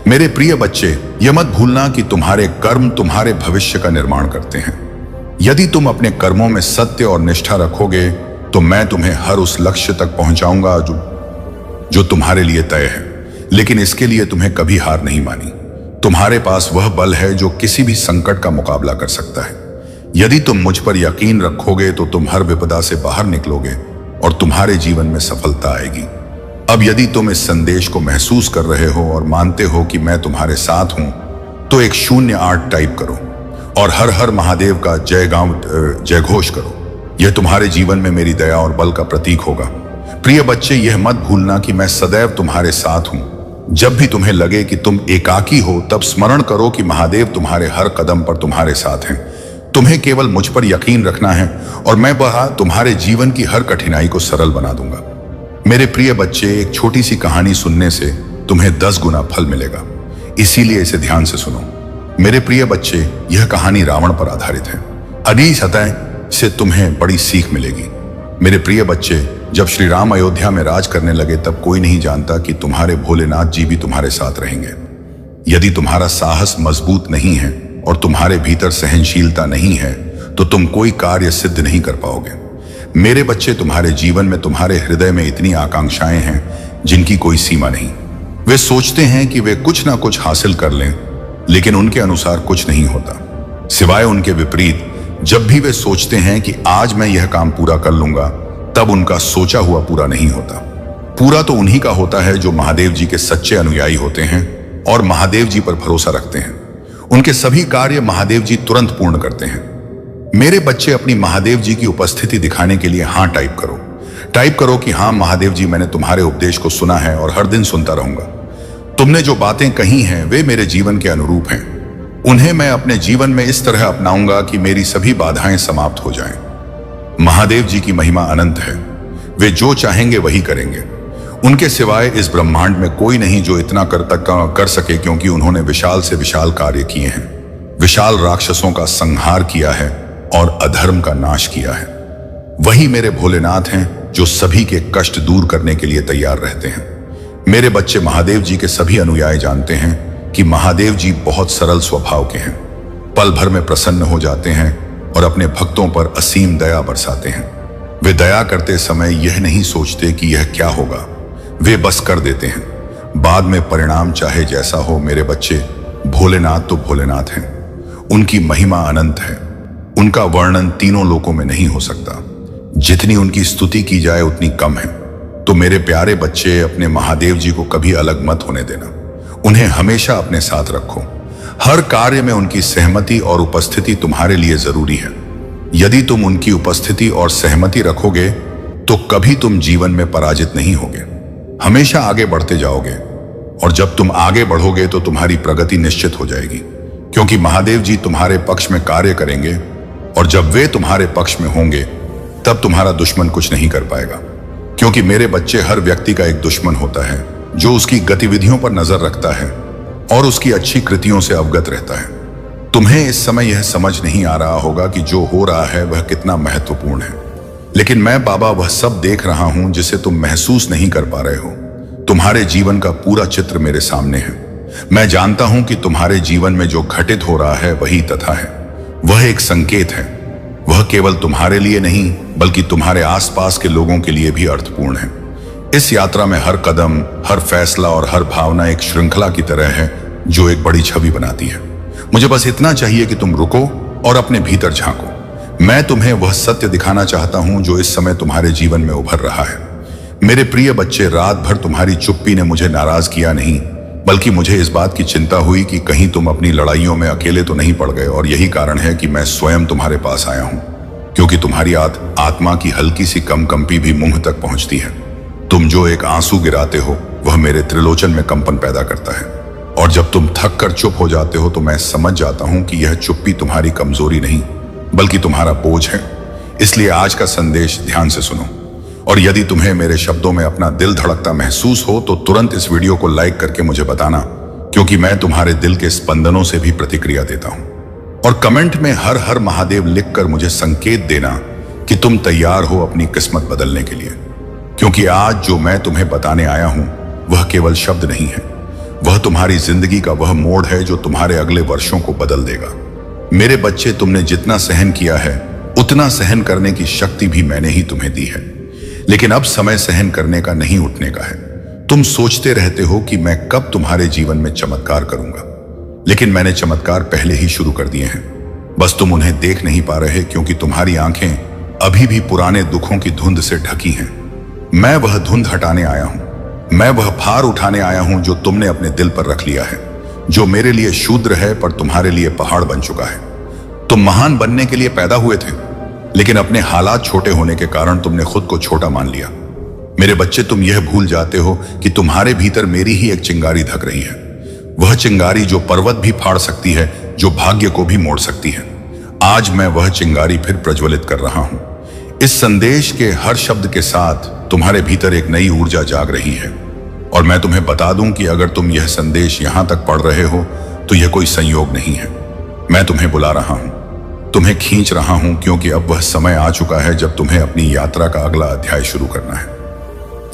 मेरे प्रिय बच्चे, यह मत भूलना कि तुम्हारे कर्म तुम्हारे भविष्य का निर्माण करते हैं। यदि तुम अपने कर्मों में सत्य और निष्ठा रखोगे तो मैं तुम्हें हर उस लक्ष्य तक पहुंचाऊंगा जो तुम्हारे लिए तय है। लेकिन इसके लिए तुम्हें कभी हार नहीं मानी। तुम्हारे पास वह बल है जो किसी भी संकट का मुकाबला कर सकता है। यदि तुम मुझ पर यकीन रखोगे तो तुम हर विपदा से बाहर निकलोगे और तुम्हारे जीवन में सफलता आएगी। अब यदि तुम इस संदेश को महसूस कर रहे हो और मानते हो कि मैं तुम्हारे साथ हूं, तो एक 08 टाइप करो और हर हर महादेव का जय घोष करो। यह तुम्हारे जीवन में मेरी दया और बल का प्रतीक होगा। प्रिय बच्चे, यह मत भूलना कि मैं सदैव तुम्हारे साथ हूं। जब भी तुम्हें लगे कि तुम एकाकी हो, तब स्मरण करो कि महादेव तुम्हारे हर कदम पर तुम्हारे साथ हैं। तुम्हें केवल मुझ पर यकीन रखना है और मैं वह तुम्हारे जीवन की हर कठिनाई को सरल बना दूंगा। मेरे प्रिय बच्चे, एक छोटी सी कहानी सुनने से तुम्हें 10 गुना फल मिलेगा, इसीलिए इसे ध्यान से सुनो। मेरे प्रिय बच्चे, यह कहानी रावण पर आधारित है। अभी सतह से तुम्हें बड़ी सीख मिलेगी। मेरे प्रिय बच्चे, जब श्री राम अयोध्या में राज करने लगे तब कोई नहीं जानता कि तुम्हारे भोलेनाथ जी भी तुम्हारे साथ रहेंगे। यदि तुम्हारा साहस मजबूत नहीं है और तुम्हारे भीतर सहनशीलता नहीं है तो तुम कोई कार्य सिद्ध नहीं कर पाओगे। मेरे बच्चे, तुम्हारे जीवन में, तुम्हारे हृदय में इतनी आकांक्षाएं हैं जिनकी कोई सीमा नहीं। वे सोचते हैं कि वे कुछ ना कुछ हासिल कर लें, लेकिन उनके अनुसार कुछ नहीं होता। सिवाय उनके विपरीत, जब भी वे सोचते हैं कि आज मैं यह काम पूरा कर लूंगा, तब उनका सोचा हुआ पूरा नहीं होता। पूरा तो उन्हीं का होता है जो महादेव जी के सच्चे अनुयायी होते हैं और महादेव जी पर भरोसा रखते हैं। उनके सभी कार्य महादेव जी तुरंत पूर्ण करते हैं। मेरे बच्चे, अपनी महादेव जी की उपस्थिति दिखाने के लिए हाँ टाइप करो। टाइप करो कि हाँ महादेव जी, मैंने तुम्हारे उपदेश को सुना है और हर दिन सुनता रहूंगा। तुमने जो बातें कही हैं वे मेरे जीवन के अनुरूप हैं। उन्हें मैं अपने जीवन में इस तरह अपनाऊंगा कि मेरी सभी बाधाएं समाप्त हो जाएं। महादेव जी की महिमा अनंत है। वे जो चाहेंगे वही करेंगे। उनके सिवाय इस ब्रह्मांड में कोई नहीं जो इतना कर सके, क्योंकि उन्होंने विशाल से विशाल कार्य किए हैं। विशाल राक्षसों का संहार किया है और अधर्म का नाश किया है। वही मेरे भोलेनाथ हैं जो सभी के कष्ट दूर करने के लिए तैयार रहते हैं। मेरे बच्चे महादेव जी के सभी अनुयायी जानते हैं कि महादेव जी बहुत सरल स्वभाव के हैं। पल भर में प्रसन्न हो जाते हैं और अपने भक्तों पर असीम दया बरसाते हैं। वे दया करते समय यह नहीं सोचते कि यह क्या होगा, वे बस कर देते हैं। बाद में परिणाम चाहे जैसा हो, मेरे बच्चे, भोलेनाथ तो भोलेनाथ हैं। उनकी महिमा अनंत है, उनका वर्णन तीनों लोकों में नहीं हो सकता। जितनी उनकी स्तुति की जाए उतनी कम है। तो मेरे प्यारे बच्चे, अपने महादेव जी को कभी अलग मत होने देना। उन्हें हमेशा अपने साथ रखो। हर कार्य में उनकी सहमति और उपस्थिति तुम्हारे लिए जरूरी है। यदि तुम उनकी उपस्थिति और सहमति रखोगे तो कभी तुम जीवन में पराजित नहीं होगे, हमेशा आगे बढ़ते जाओगे। और जब तुम आगे बढ़ोगे तो तुम्हारी प्रगति निश्चित हो जाएगी, क्योंकि महादेव जी तुम्हारे पक्ष में कार्य करेंगे। और जब वे तुम्हारे पक्ष में होंगे तब तुम्हारा दुश्मन कुछ नहीं कर पाएगा, क्योंकि मेरे बच्चे, हर व्यक्ति का एक दुश्मन होता है जो उसकी गतिविधियों पर नजर रखता है और उसकी अच्छी कृतियों से अवगत रहता है। तुम्हें इस समय यह समझ नहीं आ रहा होगा कि जो हो रहा है वह कितना महत्वपूर्ण है, लेकिन मैं बाबा वह सब देख रहा हूं जिसे तुम महसूस नहीं कर पा रहे हो। तुम्हारे जीवन का पूरा चित्र मेरे सामने है। मैं जानता हूं कि तुम्हारे जीवन में जो घटित हो रहा है वही तथा है। वह एक संकेत है। वह केवल तुम्हारे लिए नहीं बल्कि तुम्हारे आसपास के लोगों के लिए भी अर्थपूर्ण है। इस यात्रा में हर कदम, हर फैसला और हर भावना एक श्रृंखला की तरह है जो एक बड़ी छवि बनाती है। मुझे बस इतना चाहिए कि तुम रुको और अपने भीतर झांको। मैं तुम्हें वह सत्य दिखाना चाहता हूं जो इस समय तुम्हारे जीवन में उभर रहा है। मेरे प्रिय बच्चे, रात भर तुम्हारी चुप्पी ने मुझे नाराज किया नहीं, बल्कि मुझे इस बात की चिंता हुई कि कहीं तुम अपनी लड़ाइयों में अकेले तो नहीं पड़ गए। और यही कारण है कि मैं स्वयं तुम्हारे पास आया हूं, क्योंकि तुम्हारी आत्मा की हल्की सी कंपी भी मुंह तक पहुंचती है। तुम जो एक आंसू गिराते हो वह मेरे त्रिलोचन में कंपन पैदा करता है। और जब तुम थक कर चुप हो जाते हो तो मैं समझ जाता हूं कि यह चुप्पी तुम्हारी कमजोरी नहीं बल्कि तुम्हारा बोझ है। इसलिए आज का संदेश ध्यान से सुनो, और यदि तुम्हें मेरे शब्दों में अपना दिल धड़कता महसूस हो तो तुरंत इस वीडियो को लाइक करके मुझे बताना, क्योंकि मैं तुम्हारे दिल के स्पंदनों से भी प्रतिक्रिया देता हूं। और कमेंट में हर हर महादेव लिखकर मुझे संकेत देना कि तुम तैयार हो अपनी किस्मत बदलने के लिए। क्योंकि आज जो मैं तुम्हें बताने आया हूं वह केवल शब्द नहीं है, वह तुम्हारी जिंदगी का वह मोड़ है जो तुम्हारे अगले वर्षों को बदल देगा। मेरे बच्चे, तुमने जितना सहन किया है उतना सहन करने की शक्ति भी मैंने ही तुम्हें दी है। लेकिन अब समय सहन करने का नहीं, उठने का है। तुम सोचते रहते हो कि मैं कब तुम्हारे जीवन में चमत्कार करूंगा, लेकिन मैंने चमत्कार पहले ही शुरू कर दिए हैं। बस तुम उन्हें देख नहीं पा रहे, क्योंकि तुम्हारी आंखें अभी भी पुराने दुखों की धुंध से ढकी हैं। मैं वह धुंध हटाने आया हूं। मैं वह भार उठाने आया हूं जो तुमने अपने दिल पर रख लिया है, जो मेरे लिए शूद्र है पर तुम्हारे लिए पहाड़ बन चुका है। तुम महान बनने के लिए पैदा हुए थे, लेकिन अपने हालात छोटे होने के कारण तुमने खुद को छोटा मान लिया। मेरे बच्चे, तुम यह भूल जाते हो कि तुम्हारे भीतर मेरी ही एक चिंगारी धक रही है। वह चिंगारी जो पर्वत भी फाड़ सकती है, जो भाग्य को भी मोड़ सकती है। आज मैं वह चिंगारी फिर प्रज्वलित कर रहा हूं। इस संदेश के हर शब्द के साथ तुम्हारे भीतर एक नई ऊर्जा जाग रही है। और मैं तुम्हें बता दूं कि अगर तुम यह संदेश यहां तक पढ़ रहे हो तो यह कोई संयोग नहीं है। मैं तुम्हें बुला रहा हूं, तुम्हें खींच रहा हूं, क्योंकि अब वह समय आ चुका है जब तुम्हें अपनी यात्रा का अगला अध्याय शुरू करना है।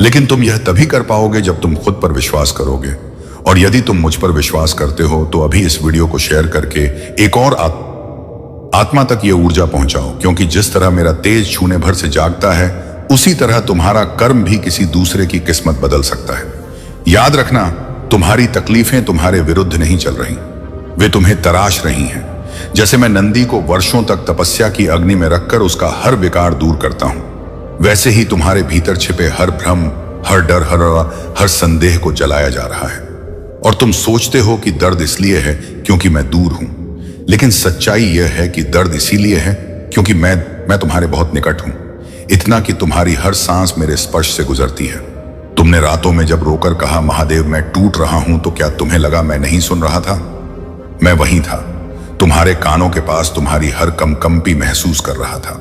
लेकिन तुम यह तभी कर पाओगे जब तुम खुद पर विश्वास करोगे। और यदि तुम मुझ पर विश्वास करते हो तो अभी इस वीडियो को शेयर करके एक और आत्मा तक यह ऊर्जा पहुंचाओ, क्योंकि जिस तरह मेरा तेज छूने भर से जागता है उसी तरह तुम्हारा कर्म भी किसी दूसरे की किस्मत बदल सकता है। याद रखना, तुम्हारी तकलीफें तुम्हारे विरुद्ध नहीं चल रही, वे तुम्हें तराश रही हैं। जैसे मैं नंदी को वर्षों तक तपस्या की अग्नि में रखकर उसका हर विकार दूर करता हूं, वैसे ही तुम्हारे भीतर छिपे हर भ्रम, हर डर, हर संदेह को जलाया जा रहा है। और तुम सोचते हो कि दर्द इसलिए है क्योंकि मैं दूर हूं, लेकिन सच्चाई यह है कि दर्द इसीलिए है क्योंकि मैं तुम्हारे बहुत निकट हूं। इतना कि तुम्हारी हर सांस मेरे स्पर्श से गुजरती है। तुमने रातों में जब रोकर कहा, महादेव मैं टूट रहा हूं, तो क्या तुम्हें लगा मैं नहीं सुन रहा था? मैं वहीं था, तुम्हारे कानों के पास, तुम्हारी हर कंपी महसूस कर रहा था।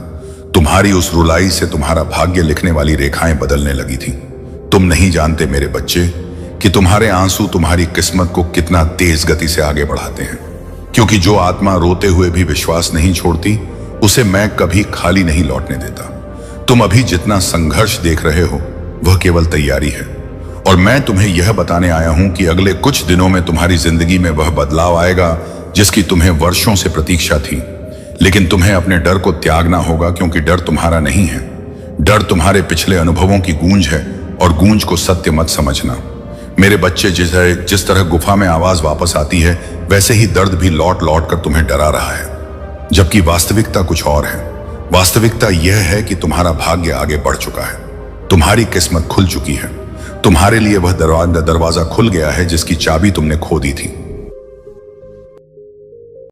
तुम्हारी उस रुलाई से तुम्हारा भाग्य लिखने वाली रेखाएं बदलने लगी थी। तुम नहीं जानते मेरे बच्चे कि तुम्हारे आंसू तुम्हारी किस्मत को कितना तेज गति से आगे बढ़ाते हैं। क्योंकि जो आत्मा रोते हुए भी विश्वास नहीं छोड़ती, उसे मैं कभी खाली नहीं लौटने देता। तुम अभी जितना संघर्ष देख रहे हो वह केवल तैयारी है। और मैं तुम्हें यह बताने आया हूं कि अगले कुछ दिनों में तुम्हारी जिंदगी में वह बदलाव आएगा जिसकी तुम्हें वर्षों से प्रतीक्षा थी। लेकिन तुम्हें अपने डर को त्यागना होगा, क्योंकि डर तुम्हारा नहीं है। डर तुम्हारे पिछले अनुभवों की गूंज है, और गूंज को सत्य मत समझना। मेरे बच्चे, जिस तरह गुफा में आवाज वापस आती है, वैसे ही दर्द भी लौट लौट कर तुम्हें डरा रहा है। जबकि वास्तविकता कुछ और है। वास्तविकता यह है कि तुम्हारा भाग्य आगे बढ़ चुका है, तुम्हारी किस्मत खुल चुकी है, तुम्हारे लिए वह दरवाजा खुल गया है जिसकी चाबी तुमने खो दी थी।